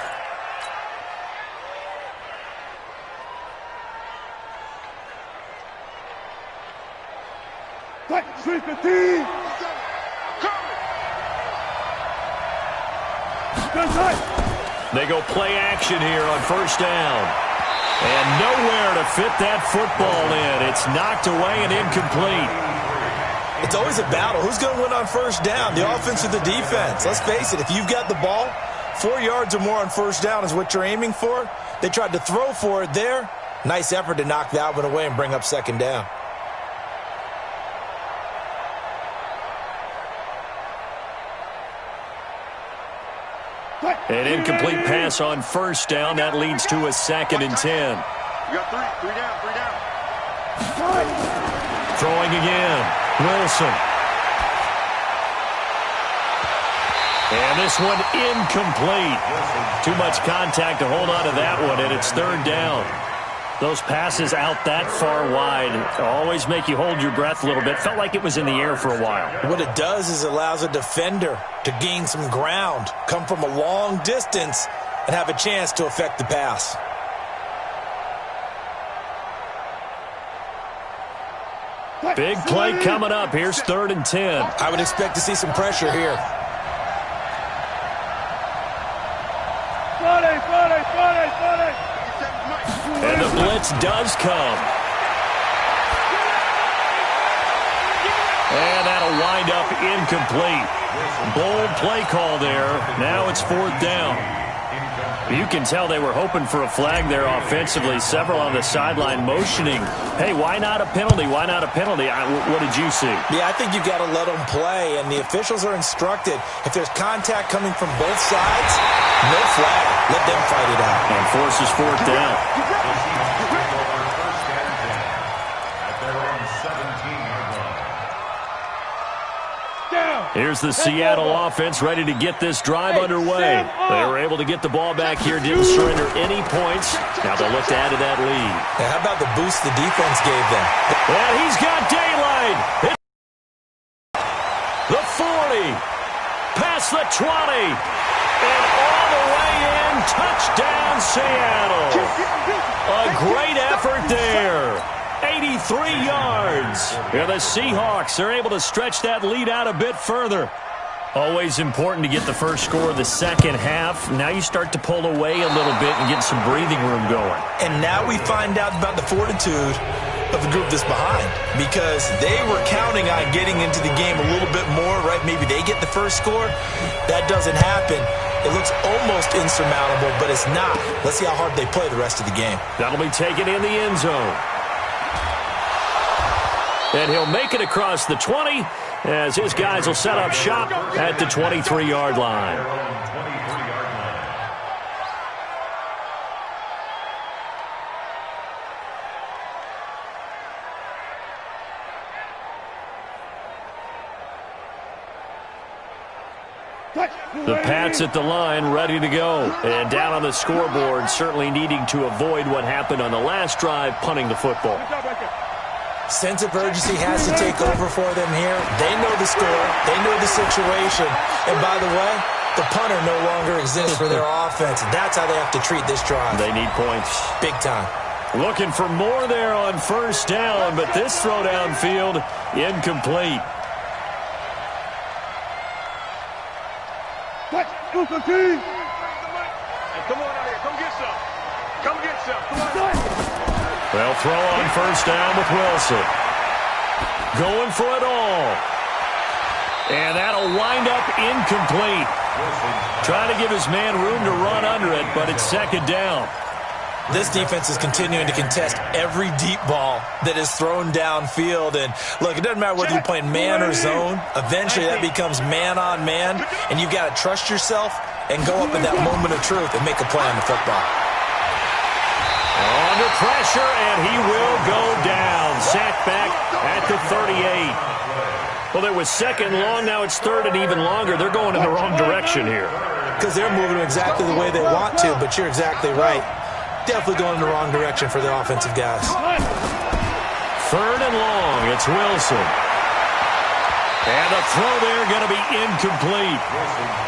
They go play action here on first down. And nowhere to fit that football in. It's knocked away and incomplete. It's always a battle. Who's going to win on first down, the offense or the defense? Let's face it, if you've got the ball, 4 yards or more on first down is what you're aiming for. They tried to throw for it there. Nice effort to knock that one away and bring up 2nd down. An incomplete pass on first down. That leads to a 2nd and 10. You got three down. Throwing again. Wilson. And this one incomplete. Too much contact to hold on to that one, and it's 3rd down. Those passes out that far wide always make you hold your breath a little bit. Felt like it was in the air for a while. What it does is it allows a defender to gain some ground, come from a long distance, and have a chance to affect the pass. Big play coming up. Here's 3rd and 10. I would expect to see some pressure here. And the blitz does come. And that'll wind up incomplete. Bold play call there. Now it's 4th down. You can tell they were hoping for a flag there offensively. Several on the sideline motioning. Hey, why not a penalty? Why not a penalty? What did you see? Yeah, I think you've got to let them play, and the officials are instructed. If there's contact coming from both sides, no flag. Let them fight it out. And forces 4th down. Here's the Seattle offense ready to get this drive underway. They were able to get the ball back here, didn't surrender any points. Now they'll look to add to that lead. Now how about the boost the defense gave them? And he's got daylight. The 40, past the 20, and all the way in. Touchdown, Seattle. A great effort there. 83 yards. And the Seahawks are able to stretch that lead out a bit further. Always important to get the first score of the second half. Now you start to pull away a little bit and get some breathing room going. And now we find out about the fortitude of the group that's behind, because they were counting on getting into the game a little bit more, right? Maybe they get the first score. That doesn't happen. It looks almost insurmountable, but it's not. Let's see how hard they play the rest of the game. That'll be taken in the end zone. And he'll make it across the 20 as his guys will set up shop at the 23-yard line. The Pats at the line, ready to go. And down on the scoreboard, certainly needing to avoid what happened on the last drive, punting the football. Sense of urgency has to take over for them here. They know the score. They know the situation. And by the way, the punter no longer exists for their offense. That's how they have to treat this drive. They need points. Big time. Looking for more there on first down, but this throw downfield, incomplete. Come on out here. Come get some. Come get some. Come on. They'll throw on first down with Wilson. Going for it all. And that'll wind up incomplete. Trying to give his man room to run under it, but it's 2nd down. This defense is continuing to contest every deep ball that is thrown downfield. And, look, it doesn't matter whether you're playing man or zone. Eventually that becomes man-on-man, and you've got to trust yourself and go up in that moment of truth and make a play on the football. Under pressure, and he will go down. Sacked back at the 38. Well, it was 2nd long. Now it's 3rd and even longer. They're going in the wrong direction here. Because they're moving exactly the way they want to, but you're exactly right. Definitely going in the wrong direction for the offensive guys. 3rd and long. It's Wilson. And the throw there going to be incomplete.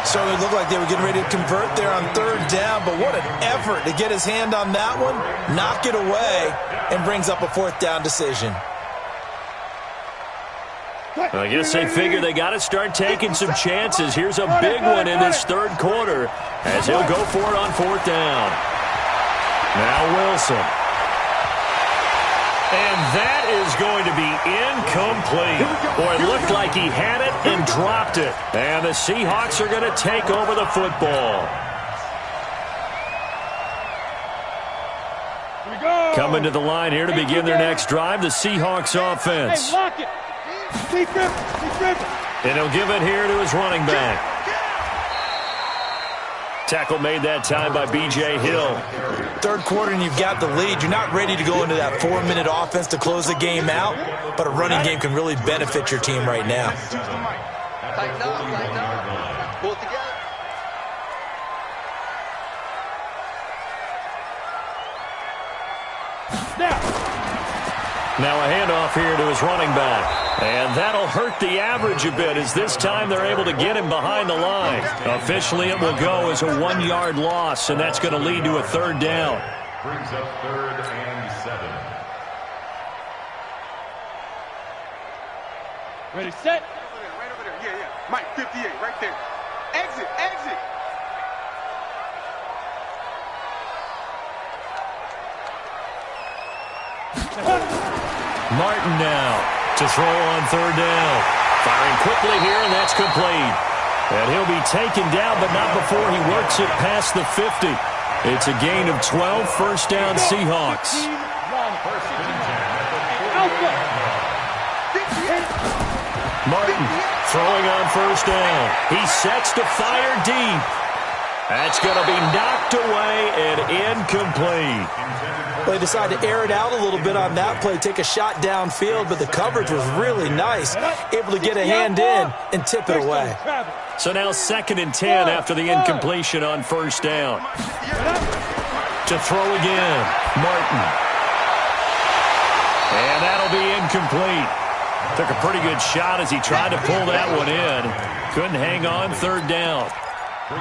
So it looked like they were getting ready to convert there on 3rd down, but what an effort to get his hand on that one, knock it away, and brings up a 4th down decision. I guess they figure they got to start taking some chances. Here's a big one in this 3rd quarter as he'll go for it on 4th down. Now Wilson. And that is going to be incomplete. Boy, it looked like he had it and dropped it. And the Seahawks are going to take over the football. Coming to the line here to begin their next drive, the Seahawks offense. And he'll give it here to his running back. Tackle made that time by B.J. Hill. Third quarter and you've got the lead. You're not ready to go into that 4-minute offense to close the game out, but a running game can really benefit your team right now. Tighten up. Pull it together. Now a handoff here to his running back. And that'll hurt the average a bit as this time they're able to get him behind the line. Officially, it will go as a 1-yard loss, and that's going to lead to a third down. Brings up 3rd and 7. Ready, set. Right over there. Yeah. Mike, 58, right there. Exit. Martin now to throw on third down. Firing quickly here, and that's complete. And he'll be taken down, but not before he works it past the 50. It's a gain of 12, first down Seahawks. Martin throwing on first down. He sets to fire deep. That's going to be knocked away and incomplete. They decided to air it out a little bit on that play, take a shot downfield, but the coverage was really nice. Able to get a hand in and tip it away. So now 2nd and 10 after the incompletion on first down. To throw again, Martin. And that'll be incomplete. Took a pretty good shot as he tried to pull that one in. Couldn't hang on, third down.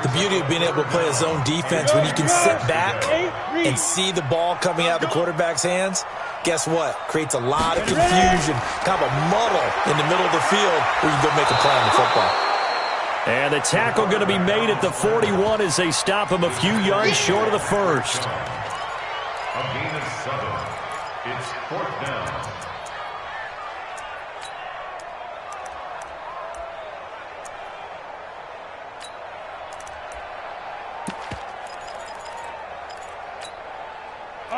The beauty of being able to play a zone defense when you can sit back and see the ball coming out of the quarterback's hands, guess what? Creates a lot of confusion, kind of a muddle in the middle of the field where you can go make a play on the football. And the tackle going to be made at the 41 as they stop him a few yards short of the first. A gain of 7. It's 4th down.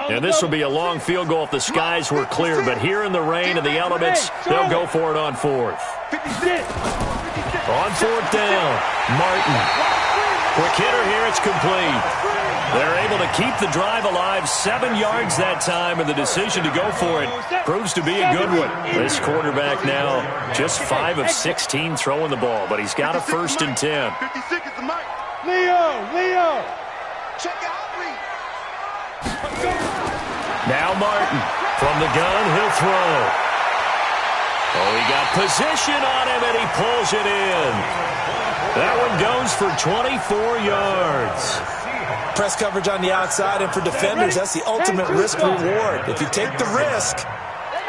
And this will be a long field goal if the skies were clear, but here in the rain and the elements, they'll go for it on 4th. On 4th down, Martin. Quick hitter here, it's complete. They're able to keep the drive alive, 7 yards that time, and the decision to go for it proves to be a good one. This quarterback now just 5 of 16 throwing the ball, but he's got a 1st and 10. 56 is the mic. Leo. Check out. Now Martin from the gun, he'll throw. Oh, he got position on him, and he pulls it in. That one goes for 24 yards. Press coverage on the outside, and for defenders, that's the ultimate risk-reward. If you take the risk,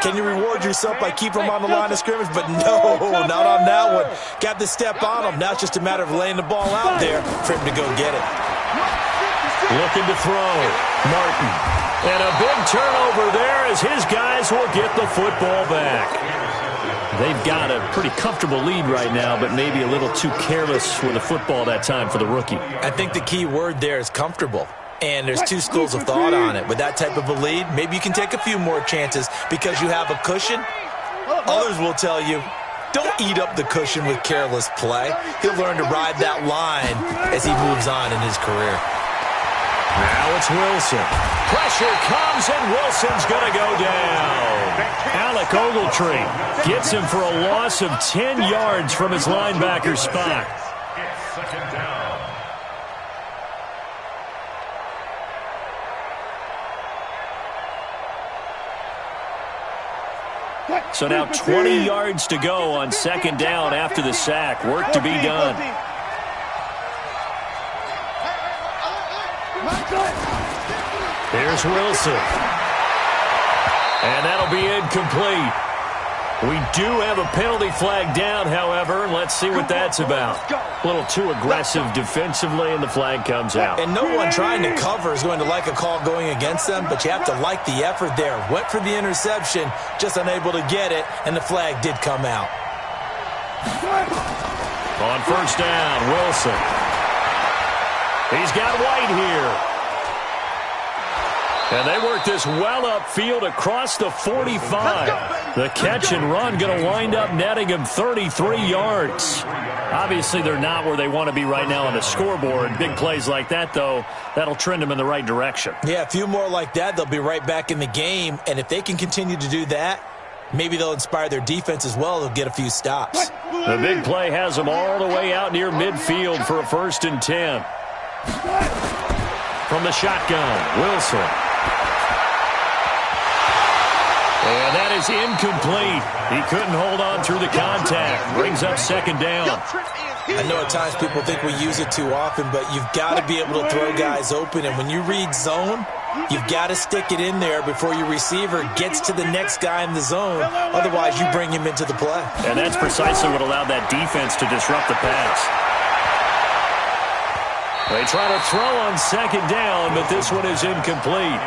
can you reward yourself by keeping them on the line of scrimmage? But no, not on that one. Got to step on him. Now it's just a matter of laying the ball out there for him to go get it. Looking to throw. Martin. And a big turnover there as his guys will get the football back. They've got a pretty comfortable lead right now, but maybe a little too careless with the football that time for the rookie. I think the key word there is comfortable. And there's 2 schools of thought on it. With that type of a lead, maybe you can take a few more chances because you have a cushion. Others will tell you, don't eat up the cushion with careless play. He'll learn to ride that line as he moves on in his career. Now it's Wilson. Pressure comes, and Wilson's going to go down. Alec Ogletree gets him for a loss of 10 yards from his linebacker spot. It's 2nd down. So now 20 yards to go on 2nd down after the sack. Work to be done. Here's Wilson. And that'll be incomplete. We do have a penalty flag down, however. Let's see what that's about. A little too aggressive defensively, and the flag comes out. And no one trying to cover is going to like a call going against them, but you have to like the effort there. Went for the interception, just unable to get it, and the flag did come out. On 1st down, Wilson. He's got White here. And they work this well upfield across the 45. The catch and run going to wind up netting him 33 yards. Obviously, they're not where they want to be right now on the scoreboard. Big plays like that, though, that'll trend them in the right direction. Yeah, a few more like that, they'll be right back in the game. And if they can continue to do that, maybe they'll inspire their defense as well. They'll get a few stops. The big play has them all the way out near midfield for a 1st and 10. From the shotgun, Wilson. And that is incomplete. He couldn't hold on through the contact. Brings up 2nd down. I know at times people think we use it too often, but you've got to be able to throw guys open. And when you read zone, you've got to stick it in there before your receiver gets to the next guy in the zone. Otherwise, you bring him into the play. And that's precisely what allowed that defense to disrupt the pass. They try to throw on 2nd down, but this one is incomplete.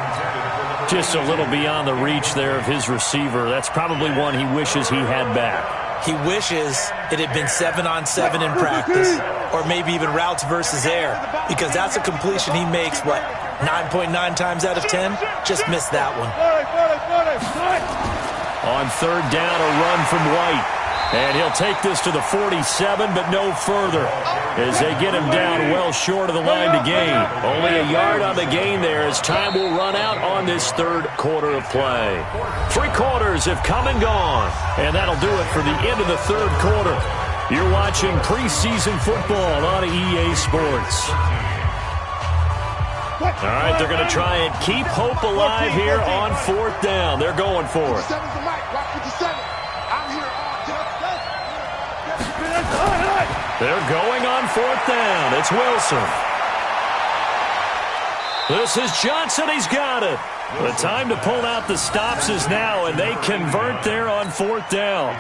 Just a little beyond the reach there of his receiver. That's probably one he wishes he had back. He wishes it had been 7-on-7 in practice, or maybe even routes versus air, because that's a completion he makes, 9.9 times out of 10? Just missed that one. On 3rd down, a run from White. And he'll take this to the 47, but no further, as they get him down well short of the line to gain. Only a yard on the gain there as time will run out on this 3rd quarter of play. 3 quarters have come and gone, and that'll do it for the end of the 3rd quarter. You're watching preseason football on EA Sports. All right, they're going to try and keep hope alive here on 4th down. They're going for it. They're going on 4th down. It's Wilson. This is Johnson. He's got it. The time to pull out the stops is now, and they convert there on 4th down.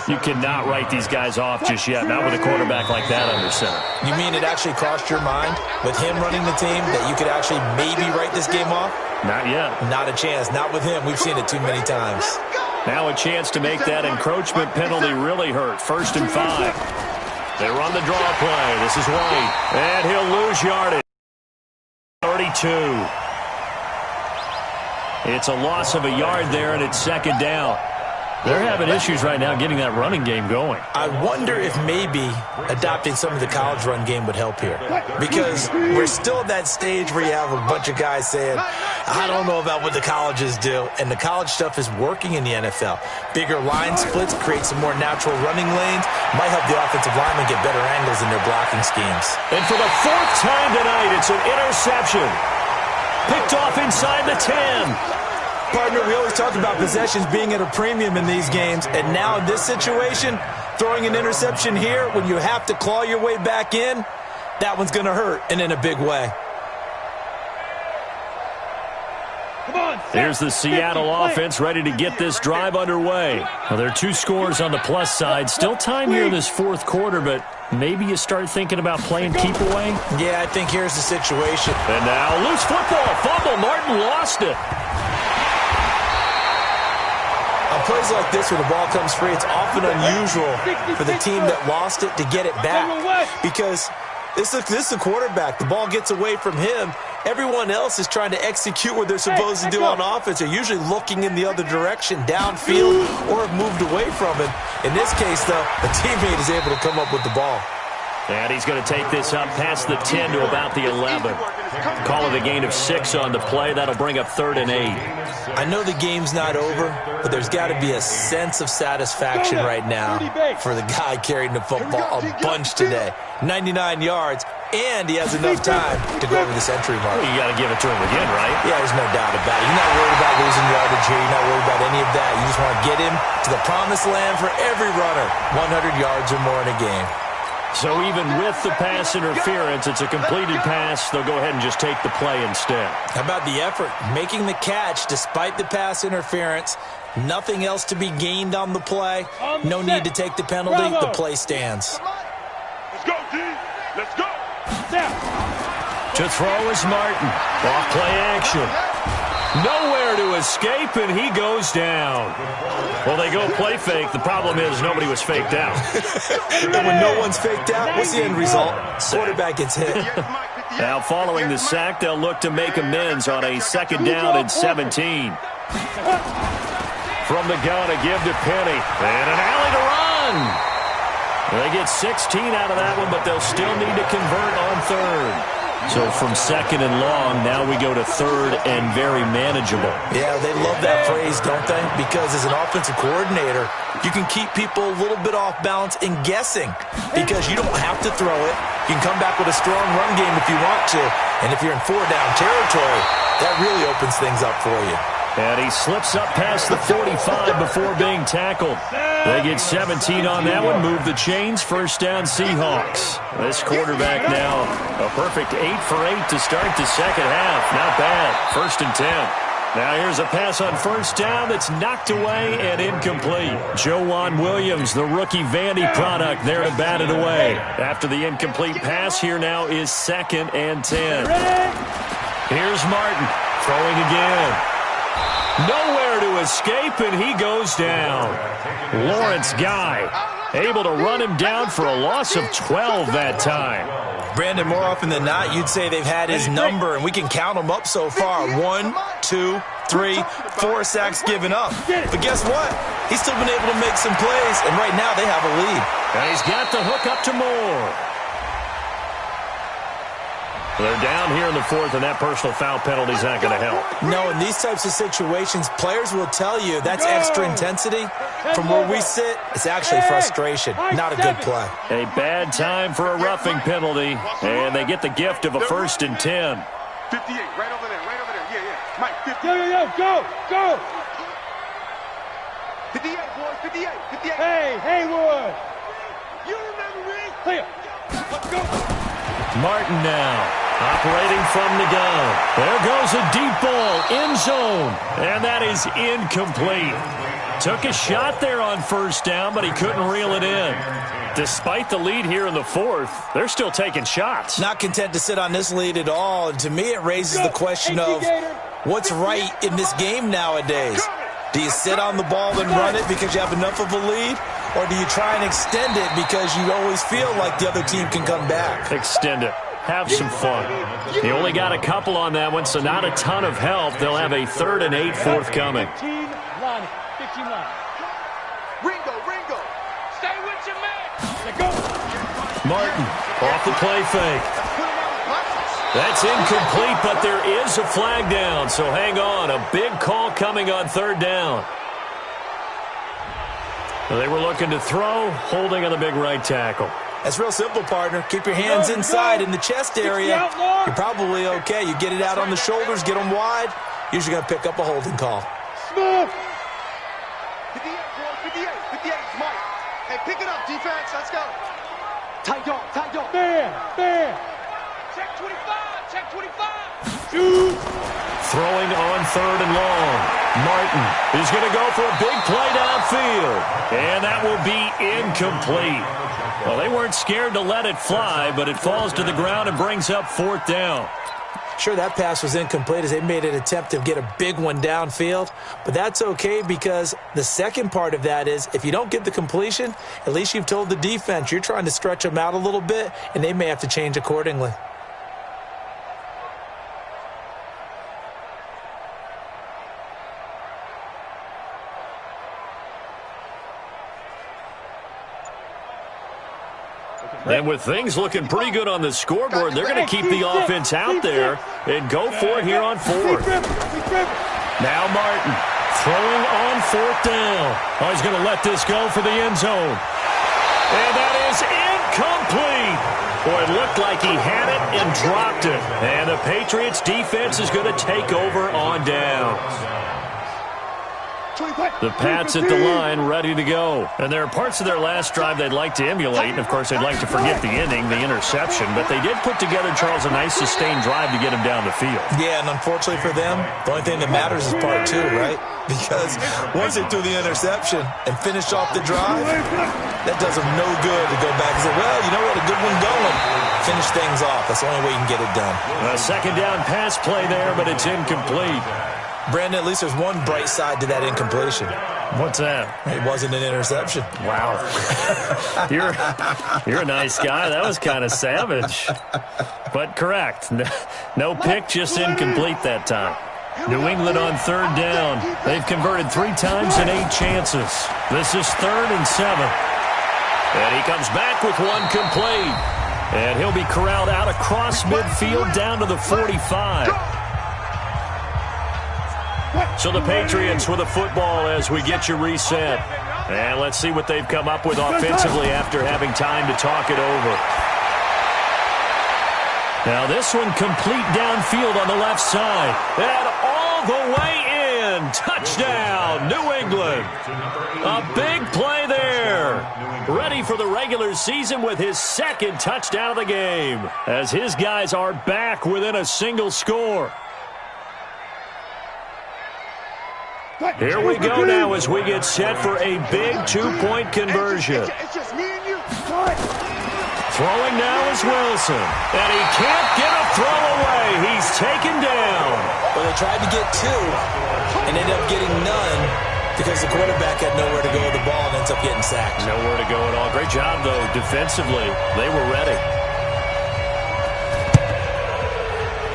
You cannot write these guys off just yet, not with a quarterback like that under center. You mean it actually crossed your mind with him running the team that you could actually maybe write this game off? Not yet. Not a chance. Not with him. We've seen it too many times. Now a chance to make that encroachment penalty really hurt. 1st and 5. They run the draw play. This is White. And he'll lose yardage. 32. It's a loss of a yard there, and it's 2nd down. They're having issues right now getting that running game going. I wonder if maybe adopting some of the college run game would help here. Because we're still at that stage where you have a bunch of guys saying, I don't know about what the colleges do. And the college stuff is working in the NFL. Bigger line splits, create some more natural running lanes. Might help the offensive linemen get better angles in their blocking schemes. And for the 4th time tonight, it's an interception. Picked off inside the 10. Partner, we always talk about possessions being at a premium in these games, and now in this situation, throwing an interception here when you have to claw your way back in, that one's going to hurt, and in a big way. Here's the Seattle offense ready to get this drive underway. Well, there are 2 scores on the plus side. Still time here in this 4th quarter, but maybe you start thinking about playing keep away? Yeah, I think here's the situation. And now loose football. Fumble. Martin lost it. On plays like this where the ball comes free, it's often unusual for the team that lost it to get it back. Because this is a quarterback. The ball gets away from him. Everyone else is trying to execute what they're supposed to do on offense. They're usually looking in the other direction, downfield, or have moved away from it. In this case, though, a teammate is able to come up with the ball. And he's going to take this up past the 10 to about the 11. Call it a gain of 6 on the play. That'll bring up 3rd and 8. I know the game's not over, but there's got to be a sense of satisfaction right now for the guy carrying the football a bunch today. 99 yards, and he has enough time to go over the century mark. Well, you got to give it to him again, right? Yeah, there's no doubt about it. You're not worried about losing yardage here. You're not worried about any of that. You just want to get him to the promised land for every runner, 100 yards or more in a game. So even with the pass interference, it's a completed pass. They'll go ahead and just take the play instead. How about the effort? Making the catch despite the pass interference. Nothing else to be gained on the play. No need to take the penalty. The play stands. Let's go, D. Let's go. To throw is Martin. Off play action. Nowhere to escape, and he goes down. Well, they go play fake. The problem is nobody was faked out. And when no one's faked out, what's the end result? Quarterback gets hit. Now, following the sack, they'll look to make amends on a 2nd down and 17. From the gun, a give to Penny. And an alley to run. They get 16 out of that one, but they'll still need to convert on third. So from second and long, now we go to third and very manageable. Yeah, they love that phrase, don't they? Because as an offensive coordinator, you can keep people a little bit off balance and guessing because you don't have to throw it. You can come back with a strong run game if you want to. And if you're in 4-down territory, that really opens things up for you. And he slips up past the 45 before being tackled. They get 17 on that one. Move the chains. First down, Seahawks. This quarterback now a perfect 8 for 8 to start the second half. Not bad. First and 10. Now here's a pass on first down that's knocked away and incomplete. Joejuan Williams, the rookie Vandy product, there to bat it away. After the incomplete pass, here now is second and 10. Here's Martin throwing again. Nowhere to escape, and he goes down. Lawrence Guy able to run him down for a loss of 12 that time. Brandon, more often than not, you'd say they've had his number, and we can count them up so far. 1, 2, 3, 4 sacks given up. But guess what? He's still been able to make some plays, and right now they have a lead. And he's got the hook up to Moore. They're down here in the fourth, and that personal foul penalty is not going to help. No, in these types of situations, players will tell you that's extra intensity. From where we sit, it's actually frustration, not a good play. A bad time for a roughing penalty, and they get the gift of a first and 10. 58, right over there, yeah. Mike, 50. Go. 58, boys, 58. Hey, Haywood. You remember me? Clear. Let's go. Martin now. Operating from the gun. There goes a deep ball, end zone, and that is incomplete. Took a shot there on first down, but he couldn't reel it in. Despite the lead here in the fourth, they're still taking shots. Not content to sit on this lead at all, and to me it raises the question of what's right in this game nowadays. Do you sit on the ball and run it because you have enough of a lead, or do you try and extend it because you always feel like the other team can come back? Extend it. Have some fun. He only got a couple on that one, so not a ton of help. They'll have a 3rd and 8 forthcoming. 15 line. Ringo. Stay with your man. Let's go. Martin off the play fake. That's incomplete, but there is a flag down, so hang on. A big call coming on 3rd down. They were looking to throw, holding on the big right tackle. That's real simple, partner. Keep your hands inside in the chest area. You're probably okay. You get it out on the shoulders, get them wide. Usually going to pick up a holding call. Smooth. 58, Mike. Hey, pick it up, defense. Let's go. Tight dog. Bam. Check 25. Shoot. Throwing on 3rd and long. Martin is going to go for a big play downfield. And that will be incomplete. Well, they weren't scared to let it fly, but it falls to the ground and brings up 4th down. Sure, that pass was incomplete as they made an attempt to get a big one downfield, but that's okay because the second part of that is if you don't get the completion, at least you've told the defense you're trying to stretch them out a little bit, and they may have to change accordingly. And with things looking pretty good on the scoreboard, they're going to keep the offense out there and go for it here on 4th. Now Martin throwing on 4th down. Oh, he's going to let this go for the end zone. And that is incomplete. Boy, it looked like he had it and dropped it. And the Patriots defense is going to take over on downs. The Pats at the line, ready to go. And there are parts of their last drive they'd like to emulate. And, of course, they'd like to forget the ending, the interception. But they did put together, Charles, a nice sustained drive to get him down the field. Yeah, and unfortunately for them, the only thing that matters is part 2, right? Because once they threw the interception and finished off the drive, that does them no good to go back and say, well, you know what, a good one going. Finish things off. That's the only way you can get it done. A second down pass play there, but it's incomplete. Brandon, at least there's one bright side to that incompletion. What's that? It wasn't an interception. Wow. You're a nice guy. That was kind of savage. But correct. No pick, just incomplete that time. New England on 3rd down. They've converted 3 times in 8 chances. This is 3rd and 7. And he comes back with one complete. And he'll be corralled out across midfield down to the 45. So the Patriots with a football as we get you reset. And let's see what they've come up with offensively after having time to talk it over. Now this one complete downfield on the left side. And all the way in. Touchdown, New England. A big play there. Ready for the regular season with his second touchdown of the game. As his guys are back within a single score. Here we go now as we get set for a big two-point conversion. It's just me and you. Throwing now is Wilson. And he can't get a throw away. He's taken down. Well, they tried to get two and ended up getting none because the quarterback had nowhere to go with the ball and ends up getting sacked. Nowhere to go at all. Great job, though, defensively. They were ready.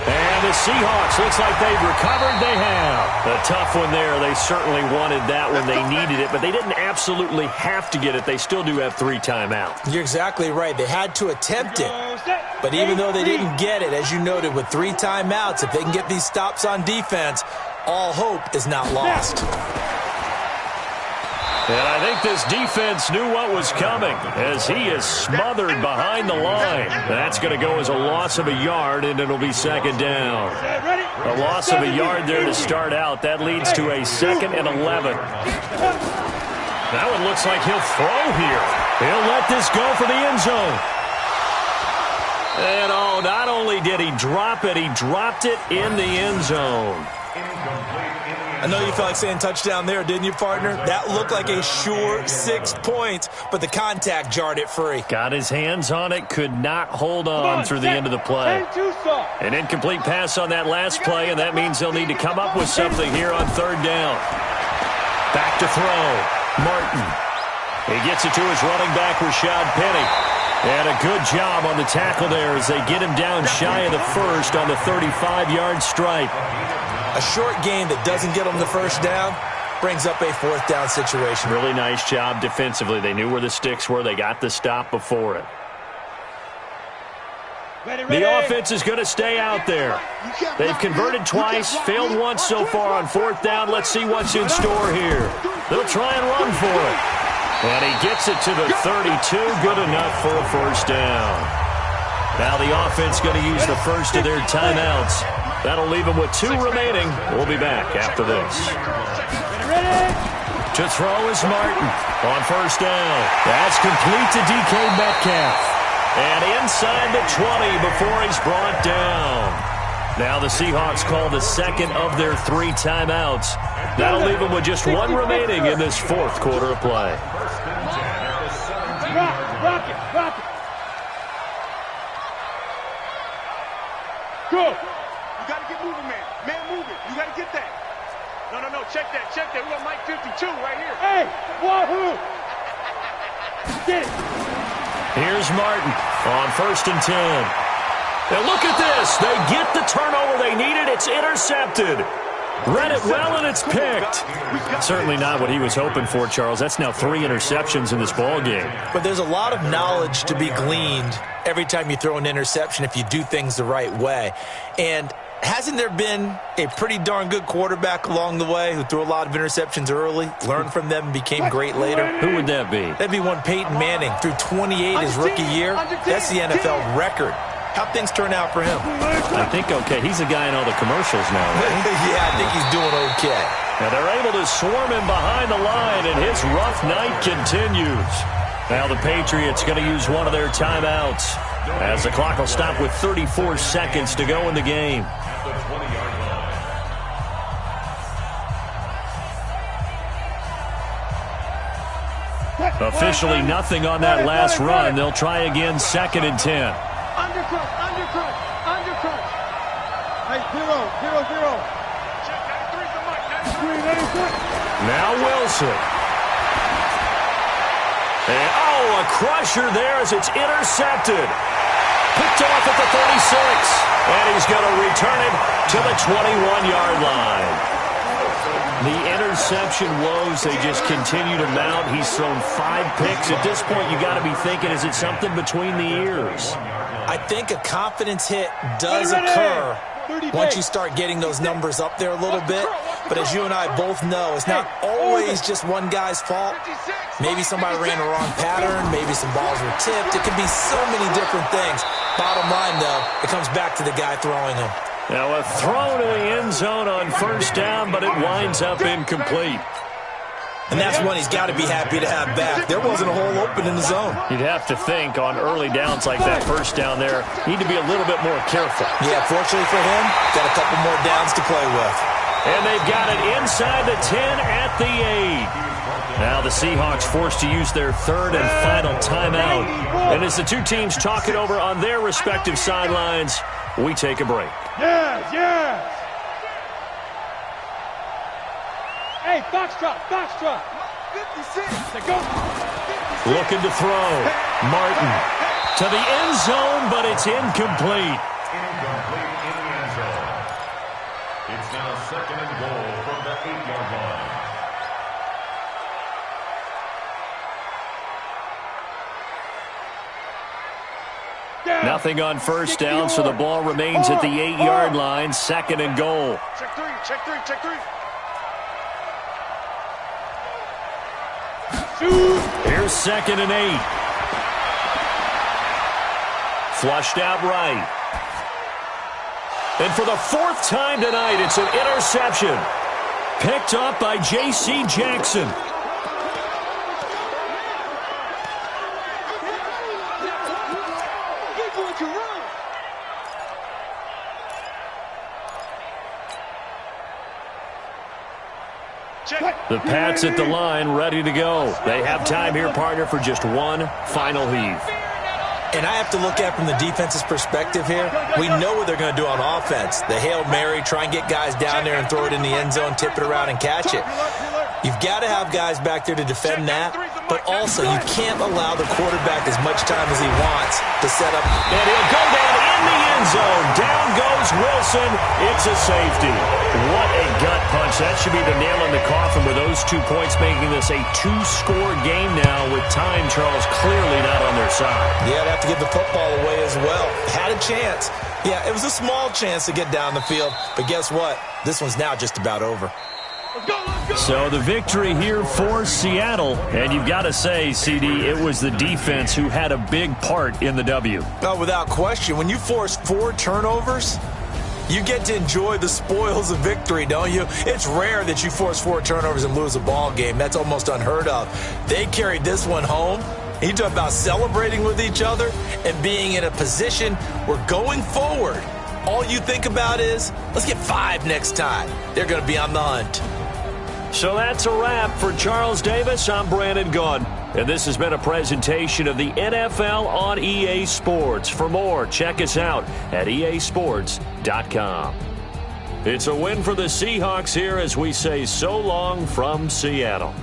And the Seahawks, looks like they've recovered. They have. A tough one there. They certainly wanted that when they needed it, but they didn't absolutely have to get it. They still do have 3 timeouts. You're exactly right. They had to attempt it. But even though they didn't get it, as you noted, with 3 timeouts, if they can get these stops on defense, all hope is not lost. And I think this defense knew what was coming as he is smothered behind the line. That's going to go as a loss of a yard, and it'll be second down. A loss of a yard there to start out. That leads to a 2nd and 11. That one looks like he'll throw here. He'll let this go for the end zone. And, oh, not only did he drop it, he dropped it in the end zone. I know you felt like saying touchdown there, didn't you, partner? That looked like a sure 6 points, but the contact jarred it free. Got his hands on it, could not hold on through the end of the play. An incomplete pass on that last play, and that means they'll need to come up with something here on 3rd down. Back to throw. Martin. He gets it to his running back, Rashad Penny. And a good job on the tackle there as they get him down shy of the first on the 35-yard stripe. A short game that doesn't get them the first down brings up a 4th down situation. Really nice job defensively. They knew where the sticks were. They got the stop before it. The offense is going to stay out there. They've converted twice, failed once so far on 4th down. Let's see what's in store here. They'll try and run for it. And he gets it to the 32. Good enough for a 1st down. Now the offense going to use the first of their timeouts. That'll leave them with 2 remaining. We'll be back after this. To throw is Martin on 1st down. That's complete to DK Metcalf. And inside the 20 before he's brought down. Now the Seahawks call the 2nd of their 3 timeouts. That'll leave them with just 1 remaining in this 4th quarter of play. Rock it. Good. You got to get moving, man. Man, moving. You got to get that. No. Check that. We got Mike 52 right here. Hey, wahoo! Get it. Here's Martin on 1st and 10. And look at this. They get the turnover they needed. It's intercepted. Read it well, and it's picked. Certainly not what he was hoping for, Charles. That's now 3 interceptions in this ball game. But there's a lot of knowledge to be gleaned every time you throw an interception if you do things the right way. And hasn't there been a pretty darn good quarterback along the way who threw a lot of interceptions early, learned from them, and became great later? Who would that be? That'd be one Peyton Manning. Threw 28 his rookie year. That's the NFL record. How'd things turn out for him? I think okay. He's a guy in all the commercials now, right? Yeah, I think he's doing okay. And they're able to swarm him behind the line, and his rough night continues. Now the Patriots going to use one of their timeouts as the clock will stop with 34 seconds to go in the game. Officially nothing on that last run. They'll try again, 2nd and 10. Undercut. Hey, 0. Check 93 for Mike. Now Wilson. And, a crusher there as it's intercepted. Picked off at the 36. And he's going to return it to the 21-yard line. The interception woes, they just continue to mount. He's thrown 5 picks. At this point, you got to be thinking, is it something between the ears? I think a confidence hit does occur once you start getting those numbers up there a little bit. But as you and I both know, it's not always just one guy's fault. Maybe somebody ran the wrong pattern. Maybe some balls were tipped. It could be so many different things. Bottom line, though, it comes back to the guy throwing them. Now a throw to the end zone on first down, but it winds up incomplete. And that's one he's got to be happy to have back. There wasn't a hole open in the zone. You'd have to think on early downs like that first down there, need to be a little bit more careful. Yeah, fortunately for him, got a couple more downs to play with. And they've got it inside the 10 at the 8. Now the Seahawks forced to use their third and final timeout. And as the two teams talk it over on their respective sidelines, we take a break. Yes, yes. Hey, Foxtrot, Foxtrot. 56. Go. Looking to throw. Martin to the end zone, but it's incomplete. Incomplete in the end zone. It's now 2nd and goal from the 8-yard line. Nothing on first down, so the ball remains at the 8-yard line. 2nd and goal. Check 3, check 3, check 3. Here's 2nd and 8. Flushed out right. And for the 4th time tonight, it's an interception. Picked up by J.C. Jackson. The Pats at the line, ready to go. They have time here, partner, for just one final heave. And I have to look at it from the defense's perspective here. We know what they're going to do on offense. The Hail Mary, try and get guys down there and throw it in the end zone, tip it around and catch it. You've got to have guys back there to defend that, but also you can't allow the quarterback as much time as he wants to set up. And he'll go down in the end zone. Down goes Wilson. It's a safety. What a gut punch. That should be the nail in the coffin with those 2 points, making this a 2-score game now with time, Charles, clearly not on their side. Yeah, they have to give the football away as well. Had a chance. Yeah, it was a small chance to get down the field, but guess what? This one's now just about over. So the victory here for Seattle, and you've got to say, CD, it was the defense who had a big part in the W. No, without question. When you force 4 turnovers, you get to enjoy the spoils of victory, don't you? It's rare that you force 4 turnovers and lose a ball game. That's almost unheard of. They carried this one home. You talk about celebrating with each other and being in a position where going forward, all you think about is, let's get 5 next time. They're going to be on the hunt. So that's a wrap for Charles Davis. I'm Brandon Gunn. And this has been a presentation of the NFL on EA Sports. For more, check us out at easports.com. It's a win for the Seahawks here as we say so long from Seattle.